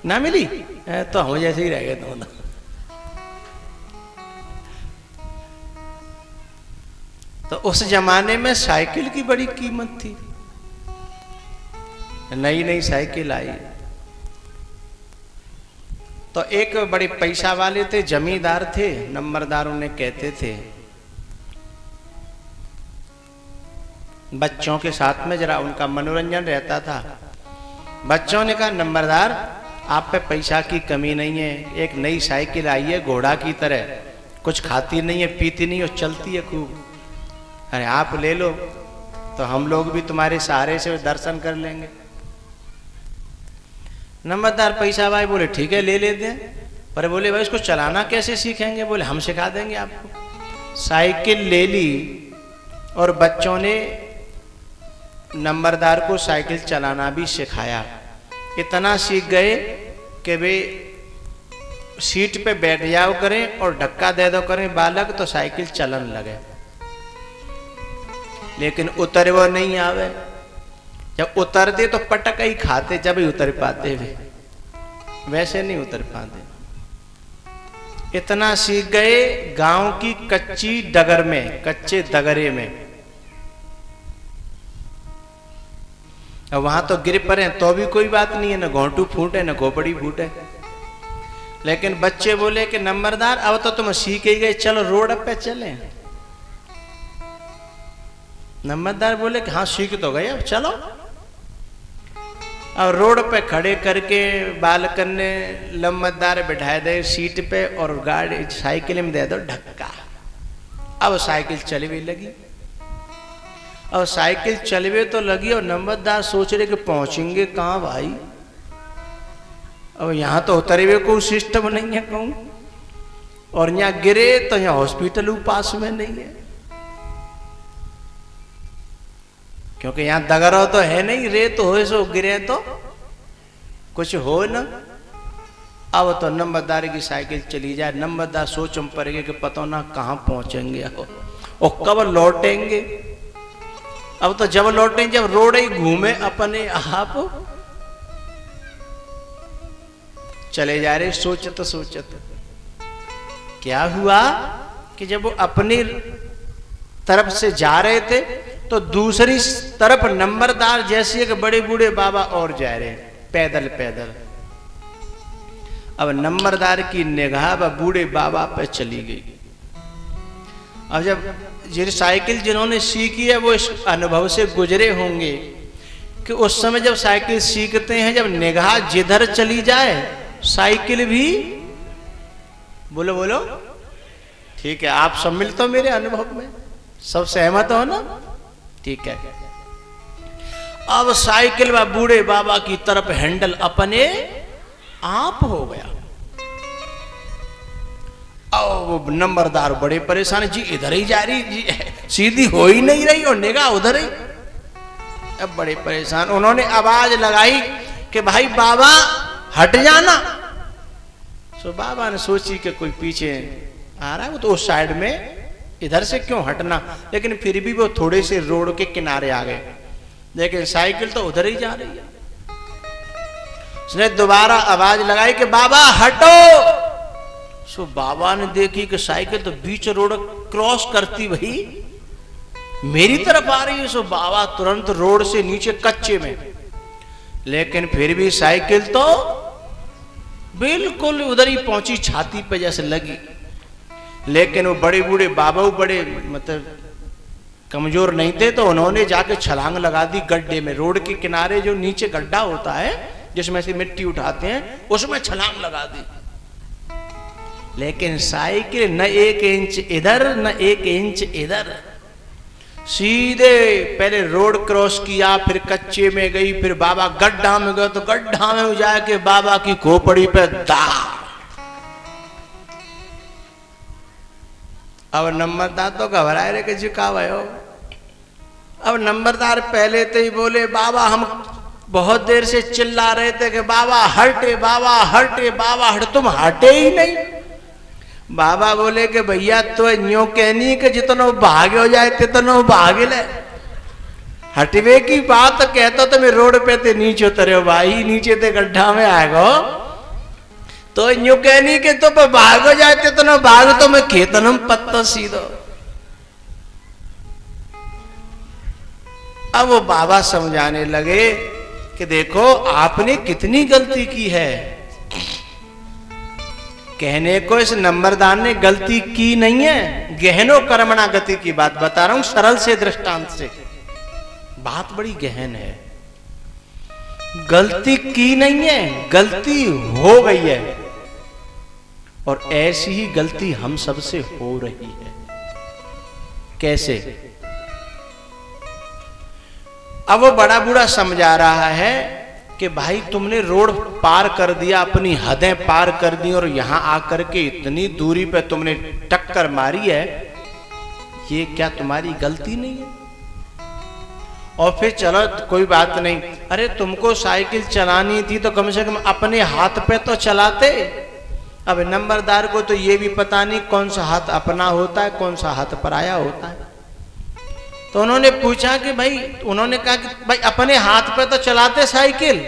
ना मिली तो हम जैसे ही रह गए दोनों। तो उस जमाने में साइकिल की बड़ी कीमत थी। नई नई साइकिल आई तो एक बड़े पैसा वाले थे, जमींदार थे, नंबरदार उन्हें कहते थे, बच्चों के साथ में जरा उनका मनोरंजन रहता था। बच्चों ने कहा नंबरदार आप पे पैसा की कमी नहीं है, एक नई साइकिल आई है घोड़ा की तरह, कुछ खाती नहीं है पीती नहीं और चलती है खूब, अरे आप ले लो तो हम लोग भी तुम्हारे सहारे से दर्शन कर लेंगे। नंबरदार पैसा भाई बोले ठीक है ले लेते हैं, पर बोले भाई इसको चलाना कैसे सीखेंगे? बोले हम सिखा देंगे आपको। साइकिल ले ली और बच्चों ने नंबरदार को साइकिल चलाना भी सिखाया। इतना सीख गए कि वे सीट पे बैठ जाओ करें और धक्का दे दो करें बालक तो साइकिल चलन लगे, लेकिन उतरे वो नहीं आवे। जब उतरते तो पटक ही खाते, जब ही उतर पाते वे, वैसे नहीं उतर पाते। इतना सीख गए गांव की कच्ची डगर में, कच्चे दगरे में, अब वहां तो गिर पड़े तो भी कोई बात नहीं है, न घोंटू फूटे न खोपड़ी फूटे। लेकिन बच्चे बोले कि नंबरदार अब तो तुम सीख ही गए, चलो रोड पे चले। नंबरदार बोले कि हाँ सीख तो गए अब चलो। और रोड पे खड़े करके बालकन ने नंबरदार बैठाए दे सीट पे और गाड़ी साइकिल में दे दो धक्का। अब साइकिल चलवे लगी, और साइकिल चलवे तो लगी और नंबरदार सोच रहे कि पहुंचेंगे कहाँ भाई, अब यहाँ तो उतरे हुए कोई सिस्टम नहीं है कहूँ, और यहाँ गिरे तो यहाँ हॉस्पिटल पास में नहीं है, क्योंकि यहाँ दगरो तो है नहीं, रेत हो सो गिरे तो कुछ हो ना। अब तो नंबरदार की साइकिल चली जाए, नंबरदार सोच में पड़ेगा कि पता ना कहाँ पहुंचेंगे और कब लौटेंगे। अब तो जब लौटेंगे जब रोड ही घूमे अपने आप चले जा रहे। सोचत सोचत क्या हुआ कि जब वो अपनी तरफ से जा रहे थे तो दूसरी तरफ नंबरदार जैसे एक बड़े बूढ़े बाबा और जा रहे पैदल पैदल। अब नंबरदार की निगाह बूढ़े बाबा पे चली गई। अब जब ये साइकिल जिन्होंने सीखी है वो इस अनुभव से गुजरे होंगे कि उस समय जब साइकिल सीखते हैं, जब निगाह जिधर चली जाए साइकिल भी बोलो बोलो ठीक है। आप सब मिलते हो मेरे अनुभव में, सब सहमत हो ना? ठीक है। अब साइकिल व बूढ़े बाबा की तरफ हैंडल अपने आप हो गया। अब नंबरदार बड़े परेशान, जी इधर ही जा रही जी, सीधी हो ही नहीं रही और निगाह उधर ही। अब बड़े परेशान, उन्होंने आवाज लगाई कि भाई बाबा हट जाना। सो बाबा ने सोची कि कोई पीछे आ रहा है, वो तो उस साइड में, इधर से क्यों हटना। लेकिन फिर भी वो थोड़े से रोड के किनारे आ गए, लेकिन साइकिल तो उधर ही जा रही है। उसने दोबारा आवाज लगाई कि बाबा हटो। सो बाबा ने देखी कि साइकिल तो बीच रोड क्रॉस करती वही मेरी तरफ आ रही है। सो बाबा तुरंत रोड से नीचे कच्चे में, लेकिन फिर भी साइकिल तो बिल्कुल उधर ही पहुंची, छाती पे जैसे लगी। लेकिन वो बड़े बूढ़े बाबा बड़े मतलब कमजोर नहीं थे, तो उन्होंने जाके छलांग लगा दी गड्ढे में। रोड के किनारे जो नीचे गड्ढा होता है जिसमें से मिट्टी उठाते हैं, उसमें छलांग लगा दी। लेकिन साइकिल न 1 इंच इधर न 1 इंच इधर, सीधे पहले रोड क्रॉस किया, फिर कच्चे में गई, फिर बाबा गड्ढा में गए तो गड्ढा में जाके बाबा की खोपड़ी पे दा। अब नंबरदार तो घबराए रहे कि झुका हुआ हो। अब नंबरदार पहले तो ही बोले, बाबा हम बहुत देर से चिल्ला रहे थे कि बाबा हटे, बाबा हटे, बाबा हट, तुम हटे ही नहीं। बाबा बोले कि भैया तो यूं कहनी कि जितनो भागे हो जाए तितनो भागे ले, हटवे की बात कहता तो मैं रोड पे ते नीचे उतरे हो भाई, नीचे ते गड्ढा में आएगो तो यूं कहनी कि तो भागो जाए तितनो भाग, तो मैं खेतनम पत्तो सीधो। अब वो बाबा समझाने लगे कि देखो आपने कितनी गलती की है। कहने को इस नंबरदार ने गलती की नहीं है, गहनो कर्मणा गति की बात बता रहा हूं सरल से दृष्टांत से, बात बड़ी गहन है। गलती की नहीं है, गलती हो गई है, और ऐसी ही गलती हम सबसे हो रही है। कैसे? अब वो बड़ा बूढ़ा समझा रहा है कि भाई तुमने रोड पार कर दिया, अपनी हदें पार कर दी, और यहां आकर के इतनी दूरी पे तुमने टक्कर मारी है, ये क्या तुम्हारी गलती नहीं है? और फिर चलो कोई बात नहीं, अरे तुमको साइकिल चलानी थी तो कम से कम अपने हाथ पे तो चलाते। अब नंबरदार को तो ये भी पता नहीं कौन सा हाथ अपना होता है, कौन सा हाथ पराया होता है। तो उन्होंने पूछा कि भाई, उन्होंने कहा कि भाई अपने हाथ पे तो चलाते साइकिल,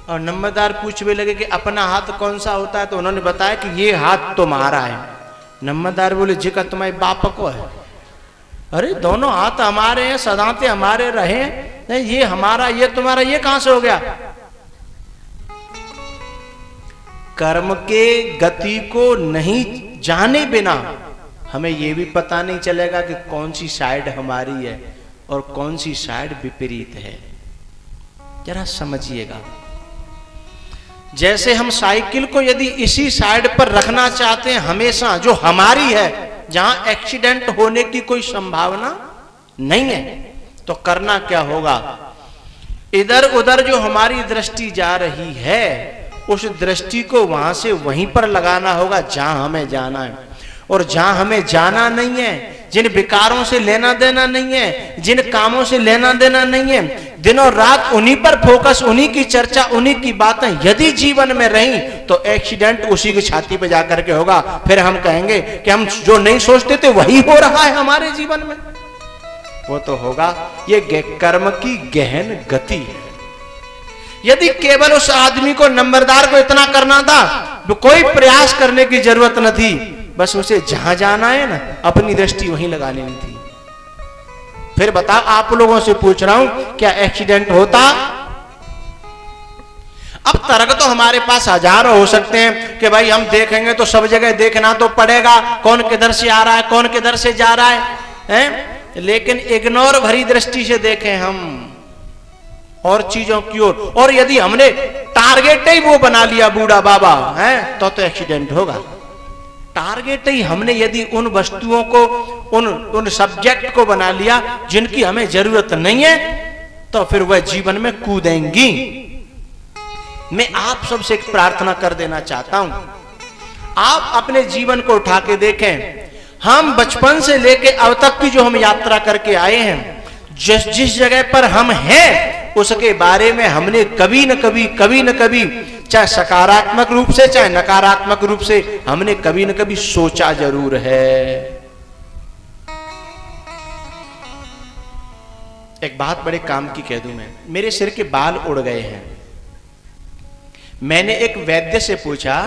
और नंबरदार पूछने लगे कि अपना हाथ कौन सा होता है, तो उन्होंने बताया कि ये हाथ तुम्हारा है। नंबरदार बोले जी का तुम्हारे बाप को है। अरे दोनों हाथ हमारे हैं, सदाते हमारे रहे, ये हमारा ये तुम्हारा, ये कहां से हो गया? कर्म के गति को नहीं जाने बिना हमें यह भी पता नहीं चलेगा कि कौन सी साइड हमारी है और कौन सी साइड विपरीत है। जरा समझिएगा, जैसे हम साइकिल को यदि इसी साइड पर रखना चाहते हैं हमेशा, जो हमारी है, जहां एक्सीडेंट होने की कोई संभावना नहीं है, तो करना क्या होगा? इधर उधर जो हमारी दृष्टि जा रही है, उस दृष्टि को वहां से वहीं पर लगाना होगा जहां हमें जाना है। और जहां हमें जाना नहीं है, जिन विकारों से लेना देना नहीं है, जिन कामों से लेना देना नहीं है, दिनों रात उन्हीं पर फोकस, उन्हीं की चर्चा, उन्हीं की बातें यदि जीवन में रही, तो एक्सीडेंट उसी की छाती पे जाकर के होगा। फिर हम कहेंगे कि हम जो नहीं सोचते थे वही हो रहा है हमारे जीवन में, वो तो होगा। ये कर्म की गहन गति है। यदि केवल उस आदमी को, नंबरदार को इतना करना था, तो कोई प्रयास करने की जरूरत न थी, बस उसे जहां जाना है ना, अपनी दृष्टि वहीं लगा लेनी थी। फिर बताओ, आप लोगों से पूछ रहा हूं, क्या एक्सीडेंट होता? अब तर्क तो हमारे पास हजारों हो सकते हैं कि भाई हम देखेंगे तो सब जगह देखना तो पड़ेगा, कौन किधर से आ रहा है, कौन किधर से जा रहा है? लेकिन इग्नोर भरी दृष्टि से देखें हम और चीजों की ओर, और यदि हमने टारगेट ही वो बना लिया बूढ़ा बाबा है, तो एक्सीडेंट होगा। टारगेट ही हमने यदि उन वस्तुओं को, उन सब्जेक्ट को बना लिया जिनकी हमें जरूरत नहीं है, तो फिर वह जीवन में कूदेंगी। मैं आप सबसे एक प्रार्थना कर देना चाहता हूं, आप अपने जीवन को उठा के देखें। हम बचपन से लेके अब तक की जो हम यात्रा करके आए हैं, जिस जगह पर हम हैं उसके बारे में हमने कभी न कभी, चाहे सकारात्मक रूप से चाहे नकारात्मक रूप से, हमने कभी न कभी सोचा जरूर है। एक बात बड़े काम की कह दूं मैं, मेरे सिर के बाल उड़ गए हैं। मैंने एक वैद्य से पूछा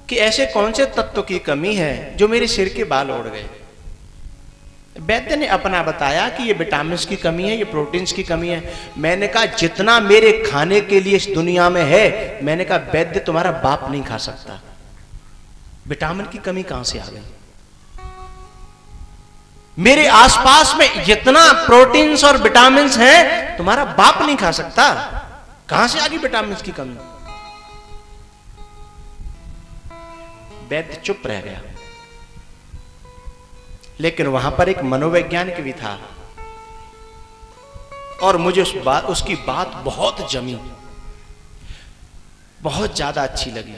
कि ऐसे कौन से तत्व की कमी है जो मेरे सिर के बाल उड़ गए। वैद्य ने अपना बताया कि ये विटामिन की कमी है, ये प्रोटीन्स की कमी है। मैंने कहा जितना मेरे खाने के लिए इस दुनिया में है, मैंने कहा वैद्य तुम्हारा बाप नहीं खा सकता। विटामिन की कमी कहां से आ गई? मेरे आसपास में जितना प्रोटीन्स और विटामिन हैं, तुम्हारा बाप नहीं खा सकता। कहां से आ गई विटामिन की कमी? वैद्य चुप रह गया। लेकिन वहां पर एक मनोवैज्ञानिक भी था और मुझे उसकी बात बहुत जमी, बहुत ज्यादा अच्छी लगी।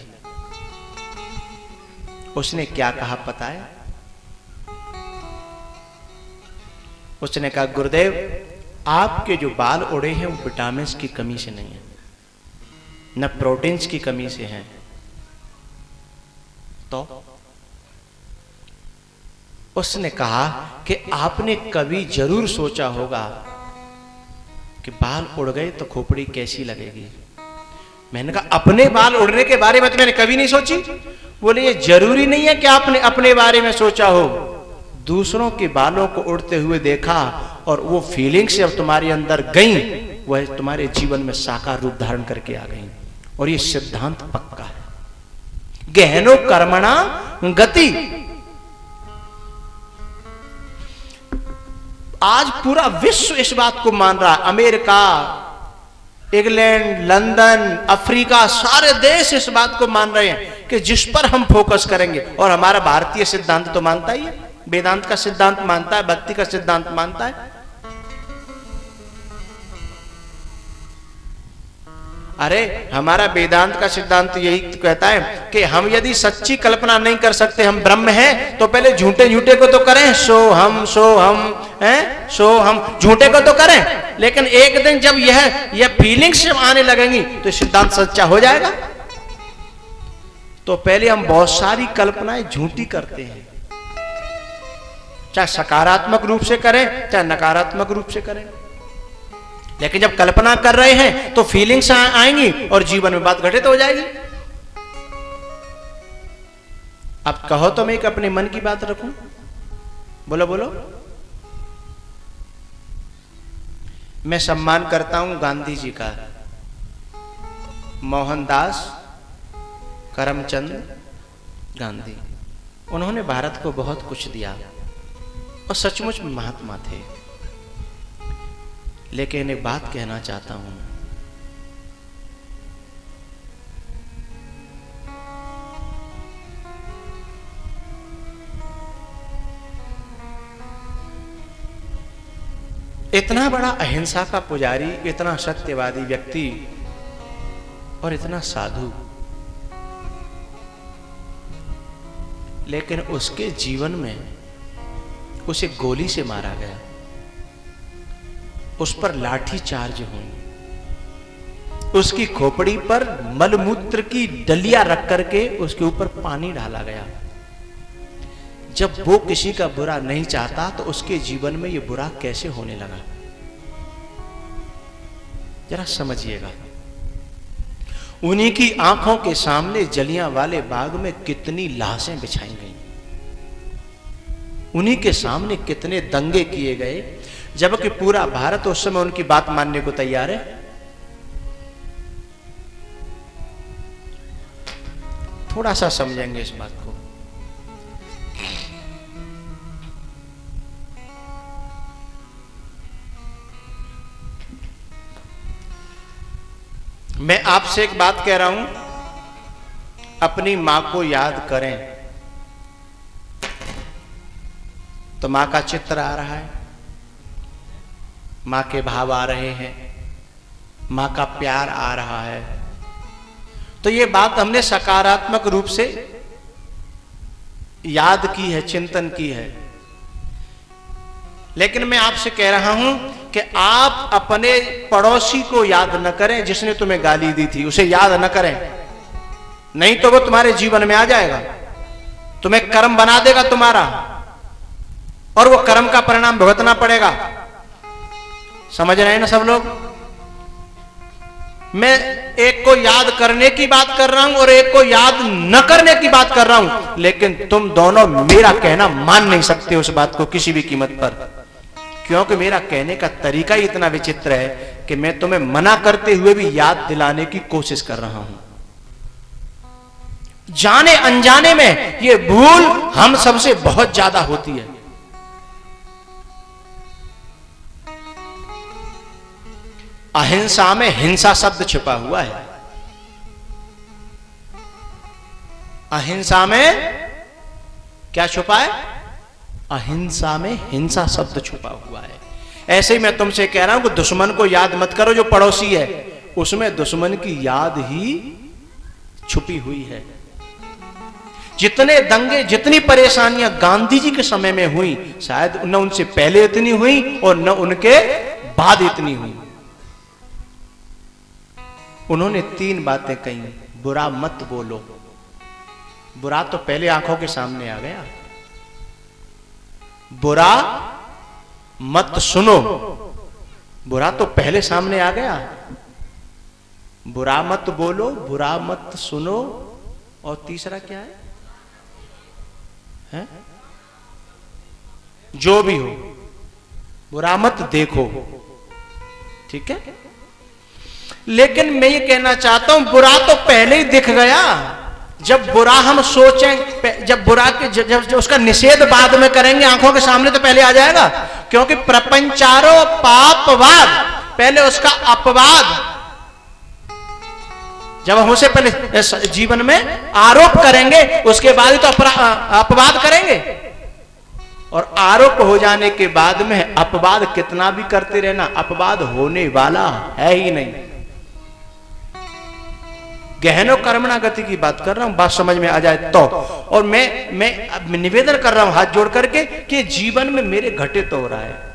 उसने क्या कहा पता है? उसने कहा, गुरुदेव आपके जो बाल उड़े हैं वो विटामिन की कमी से नहीं है, न प्रोटीन्स की कमी से हैं। तो उसने कहा कि आपने कभी जरूर सोचा होगा कि बाल उड़ गए तो खोपड़ी कैसी लगेगी। मैंने कहा अपने बाल उड़ने के बारे में तो मैंने कभी नहीं सोची। बोले ये जरूरी नहीं है कि आपने अपने बारे में सोचा हो, दूसरों के बालों को उड़ते हुए देखा और वो फीलिंग्स जब तुम्हारे अंदर गई वह तुम्हारे जीवन में साकार रूप धारण करके आ गई। और ये सिद्धांत पक्का है, गहनो कर्मणा गति। आज पूरा विश्व इस बात को मान रहा है, अमेरिका, इंग्लैंड, लंदन, अफ्रीका, सारे देश इस बात को मान रहे हैं कि जिस पर हम फोकस करेंगे। और हमारा भारतीय सिद्धांत तो मानता ही है, वेदांत का सिद्धांत मानता है, भक्ति का सिद्धांत मानता है। अरे हमारा वेदांत का सिद्धांत यही कहता है कि हम यदि सच्ची कल्पना नहीं कर सकते हम ब्रह्म हैं, तो पहले झूठे झूठे को तो करें, सो हम हैं, सो हम झूठे को तो करें। लेकिन एक दिन जब यह फीलिंग्स जब आने लगेंगी तो सिद्धांत सच्चा हो जाएगा। तो पहले हम बहुत सारी कल्पनाएं झूठी करते हैं, चाहे सकारात्मक रूप से करें चाहे नकारात्मक रूप से करें। लेकिन जब कल्पना कर रहे हैं तो फीलिंग्स आएंगी और जीवन में बात घटित हो जाएगी। अब कहो तो मैं एक अपने मन की बात रखूं, बोलो बोलो। मैं सम्मान करता हूं गांधी जी का, मोहनदास करमचंद गांधी। उन्होंने भारत को बहुत कुछ दिया और सचमुच महात्मा थे। लेकिन एक बात कहना चाहता हूं, इतना बड़ा अहिंसा का पुजारी, इतना सत्यवादी व्यक्ति और इतना साधु, लेकिन उसके जीवन में उसे गोली से मारा गया, उस पर लाठी चार्ज हुई, उसकी खोपड़ी पर मलमूत्र की डलिया रख करके उसके ऊपर पानी डाला गया। जब वो किसी का बुरा नहीं चाहता तो उसके जीवन में ये बुरा कैसे होने लगा, जरा समझिएगा। उन्हीं की आंखों के सामने जलियांवाले बाग में कितनी लाशें बिछाई गई, उन्हीं के सामने कितने दंगे किए गए, जबकि पूरा भारत उस समय उनकी बात मानने को तैयार है। थोड़ा सा समझेंगे इस बात को। मैं आपसे एक बात कह रहा हूं, अपनी मां को याद करें। तो मां का चित्र आ रहा है, मां के भाव आ रहे हैं, मां का प्यार आ रहा है, तो ये बात हमने सकारात्मक रूप से याद की है, चिंतन की है। लेकिन मैं आपसे कह रहा हूं कि आप अपने पड़ोसी को याद न करें जिसने तुम्हें गाली दी थी, उसे याद न करें, नहीं तो वो तुम्हारे जीवन में आ जाएगा, तुम्हें कर्म बना देगा तुम्हारा, और वो कर्म का परिणाम भुगतना पड़ेगा। समझ रहे हैं ना सब लोग? मैं एक को याद करने की बात कर रहा हूं और एक को याद न करने की बात कर रहा हूं, लेकिन तुम दोनों मेरा कहना मान नहीं सकते उस बात को किसी भी कीमत पर, क्योंकि मेरा कहने का तरीका ही इतना विचित्र है कि मैं तुम्हें मना करते हुए भी याद दिलाने की कोशिश कर रहा हूं। जाने अनजाने में ये भूल हम सबसे बहुत ज्यादा होती है। अहिंसा में हिंसा शब्द छिपा हुआ है। अहिंसा में क्या छुपा है? अहिंसा में हिंसा शब्द छुपा हुआ है। ऐसे ही मैं तुमसे कह रहा हूं कि दुश्मन को याद मत करो, जो पड़ोसी है उसमें दुश्मन की याद ही छुपी हुई है। जितने दंगे, जितनी परेशानियां गांधी जी के समय में हुई, शायद न उनसे पहले इतनी हुई और न उनके बाद इतनी हुई। उन्होंने 3 बातें कही। बुरा मत बोलो, बुरा तो पहले आंखों के सामने आ गया। बुरा मत सुनो, बुरा तो पहले सामने आ गया। बुरा मत बोलो, बुरा मत सुनो, और तीसरा क्या है? जो भी हो बुरा मत देखो। ठीक है, लेकिन मैं ये कहना चाहता हूं बुरा तो पहले ही दिख गया। जब बुरा हम सोचें, जब बुरा के जब उसका निषेध बाद में करेंगे, आंखों के सामने तो पहले आ जाएगा। क्योंकि प्रपंचारो पापवाद, पहले उसका अपवाद, जब हम उसे पहले जीवन में आरोप करेंगे उसके बाद ही तो अपवाद करेंगे। और आरोप हो जाने के बाद में अपवाद कितना भी करते रहना, अपवाद होने वाला है ही नहीं। गहनो कर्मणा गति की बात कर रहा हूं, बात समझ में आ जाए तो। और मैं निवेदन कर रहा हूं हाथ जोड़ करके कि जीवन में मेरे घटित हो रहा है।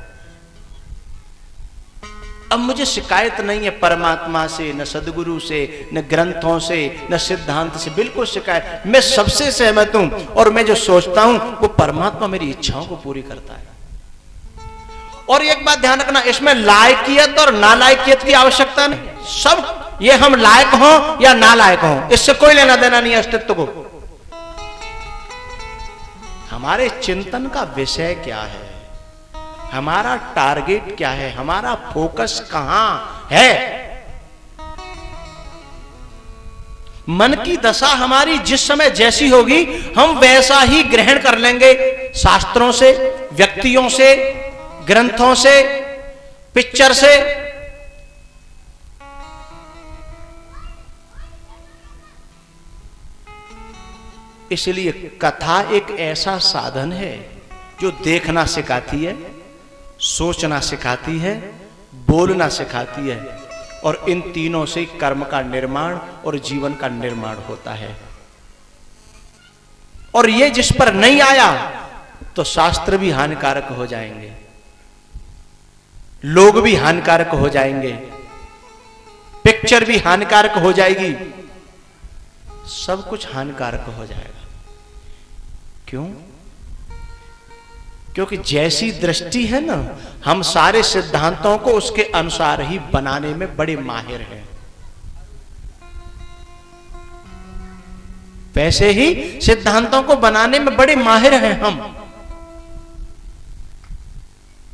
अब मुझे शिकायत नहीं है परमात्मा से, न सदगुरु से, न ग्रंथों से, न सिद्धांत से, बिल्कुल शिकायत। मैं सबसे सहमत हूं और मैं जो सोचता हूं वो परमात्मा मेरी इच्छाओं को पूरी करता है। और एक बात ध्यान रखना, इसमें लायकियत और नालायकियत की आवश्यकता नहीं। सब ये हम लायक हों या नालायक हों, इससे कोई लेना देना नहीं है अस्तित्व को। हमारे चिंतन का विषय क्या है, हमारा टारगेट क्या है, हमारा फोकस कहां है। मन की दशा हमारी जिस समय जैसी होगी हम वैसा ही ग्रहण कर लेंगे, शास्त्रों से, व्यक्तियों से, ग्रंथों से, पिक्चर से। इसलिए कथा एक ऐसा साधन है जो देखना सिखाती है, सोचना सिखाती है, बोलना सिखाती है, और इन तीनों से कर्म का निर्माण और जीवन का निर्माण होता है। और ये जिस पर नहीं आया तो शास्त्र भी हानिकारक हो जाएंगे, लोग भी हानिकारक हो जाएंगे, पिक्चर भी हानिकारक हो जाएगी, सब कुछ हानिकारक हो जाएगा। क्यों? क्योंकि जैसी दृष्टि है ना, हम सारे सिद्धांतों को उसके अनुसार ही बनाने में बड़े माहिर हैं। वैसे ही सिद्धांतों को बनाने में बड़े माहिर हैं हम।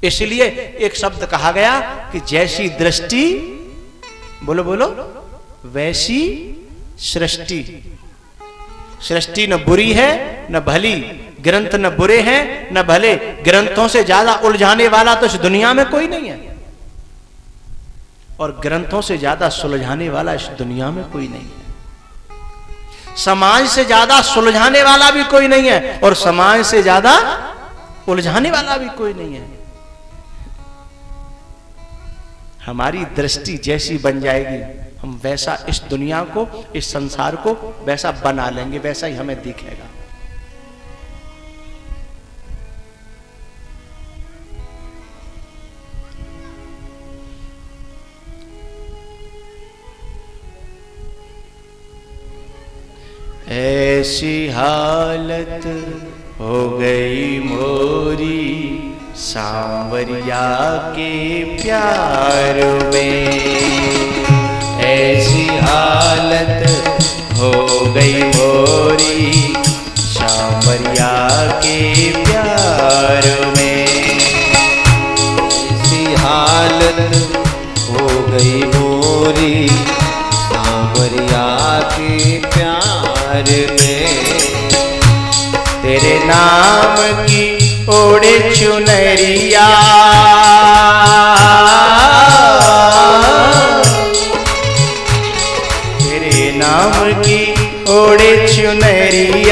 इसलिए एक शब्द कहा गया कि जैसी दृष्टि, बोलो बोलो, वैसी सृष्टि। सृष्टि न बुरी है न भली, ग्रंथ न बुरे हैं न भले। ग्रंथों से ज्यादा उलझाने वाला तो इस दुनिया में कोई नहीं है, और ग्रंथों से ज्यादा सुलझाने वाला इस दुनिया में कोई नहीं है। समाज से ज्यादा सुलझाने वाला भी कोई नहीं है, और समाज से ज्यादा उलझाने वाला भी कोई नहीं है। हमारी दृष्टि जैसी बन जाएगी, हम वैसा इस दुनिया को, इस संसार को वैसा बना लेंगे, वैसा ही हमें दिखेगा। ऐसी हालत हो गई मोरी सांवरिया के प्यार में। ऐसी हालत हो गई मोरी सांवरिया के प्यार में। ऐसी हालत हो गई मोरी सांवरिया के प्यार में। तेरे नाम की ओढ़े चुनरिया, तेरे नाम की ओढ़े चुनरिया,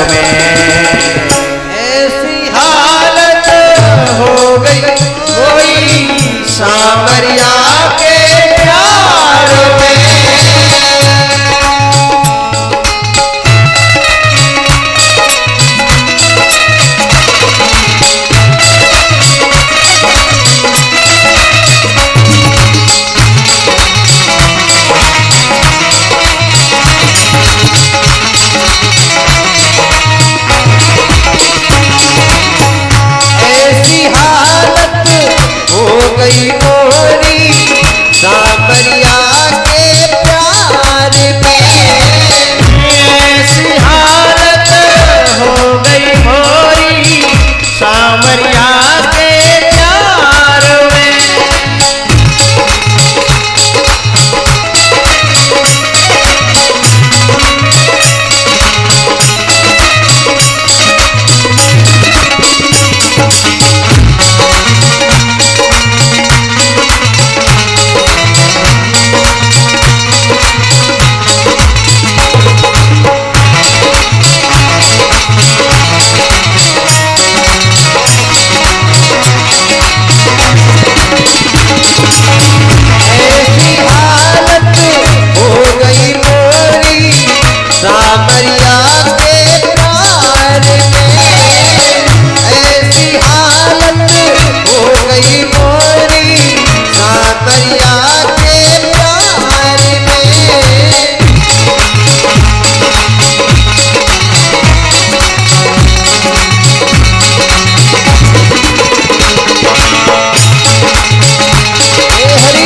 में। ऐसी हालत हो गई कोई सामरिया के प्यार में। ऐसी हालत हो गई मोरी सामरिया के प्यार में। ऐसी हालत हो गई मोरी सामरिया के प्यार में। ऐसी हालत हो गई मोरी सामरिया के प्यार में। ऐसी हालत हो गई मोरी सामरिया के प्यार में। हे हरी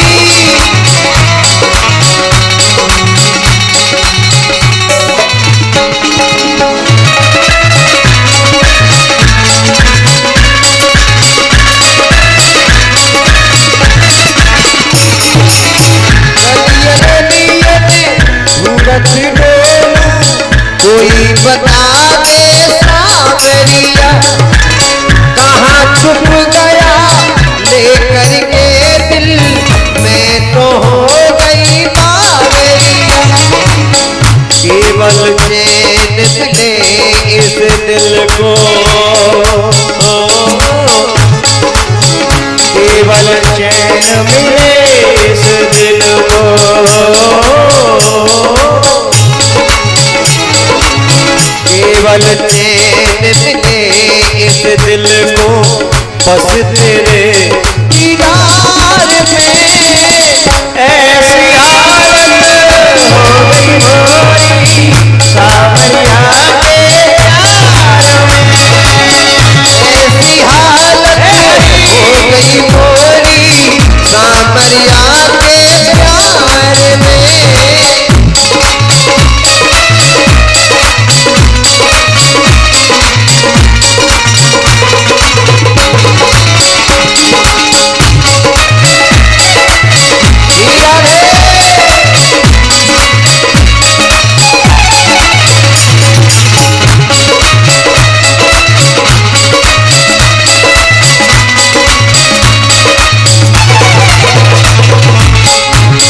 सूरत डोलू कोई बता दे सामरिया कहाँ छुप गया लेकर के दिल में तो हो गई बावरिया। केवल चैन मिले इस दिल को, केवल चैन मिले इस दिल को। केवल चैन मिले इस दिल को बस तेरे दीदार में। ऐसी हालत हो गई मोरी सामरिया के प्यार में। ऐसी हालत हो गई मोरी सामरिया के प्यार में।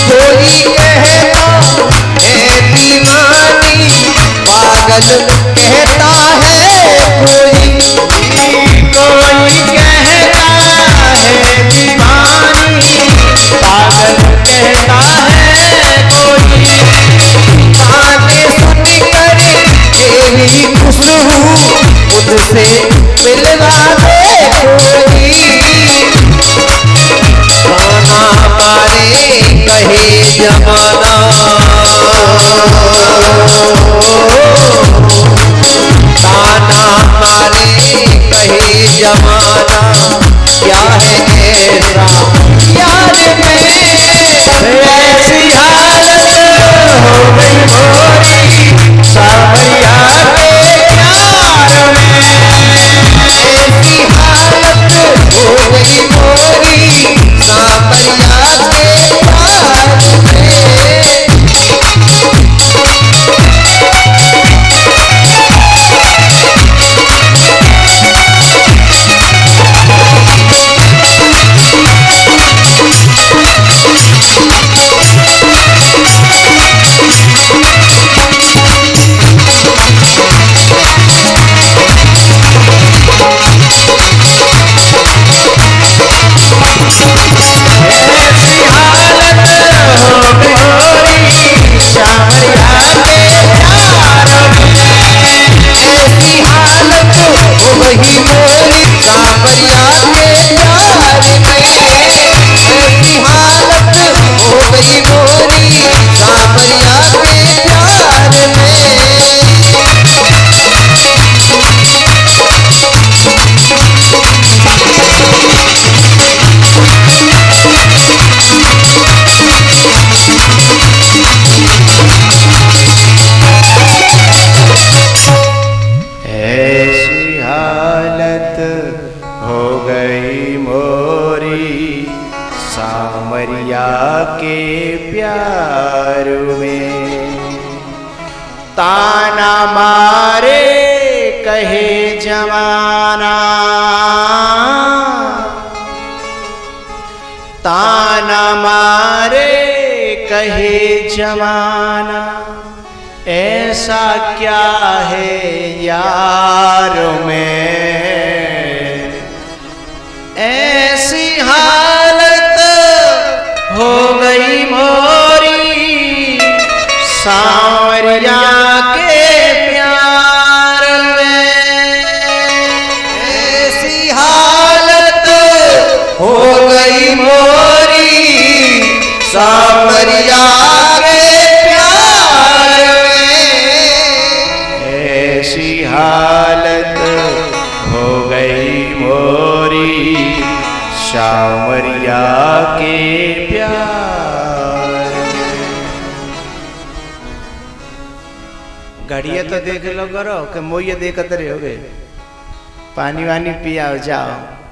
कोई कहता है दीवानी पागल कहता है कोई। कोई कहता है दीवानी पागल कहता है कोई। गाने सुनकर तेरी खुशबू मुझसे मिलवा दे कोई। ताना मारे कहे जमाना, ताना मारे कहे जमाना क्या है ऐसा यार में। ऐसी हालत हो गई मोरी सामरिया के प्यार में। ऐसी हालत हो गई मोरी सामरिया के प्यार में। गई मोरी सावरिया के प्यार ऐसी हालत हो गई मोरी सामरिया के प्यार में। ताना मारे कहे जमाना, ताना मारे कहे जमाना, ऐसा क्या है यार में। ऐसी हालत हो गई मोरी सांवरिया के प्यार में। ऐसी हालत हो गई मोरी सावरिया के प्यार में। ऐसी हालत हो गई मोरी सांवरिया के प्यार। घड़िया तो देख लो करो कि मोये देखते रहोगे, पानी वानी पियाओ जाओ।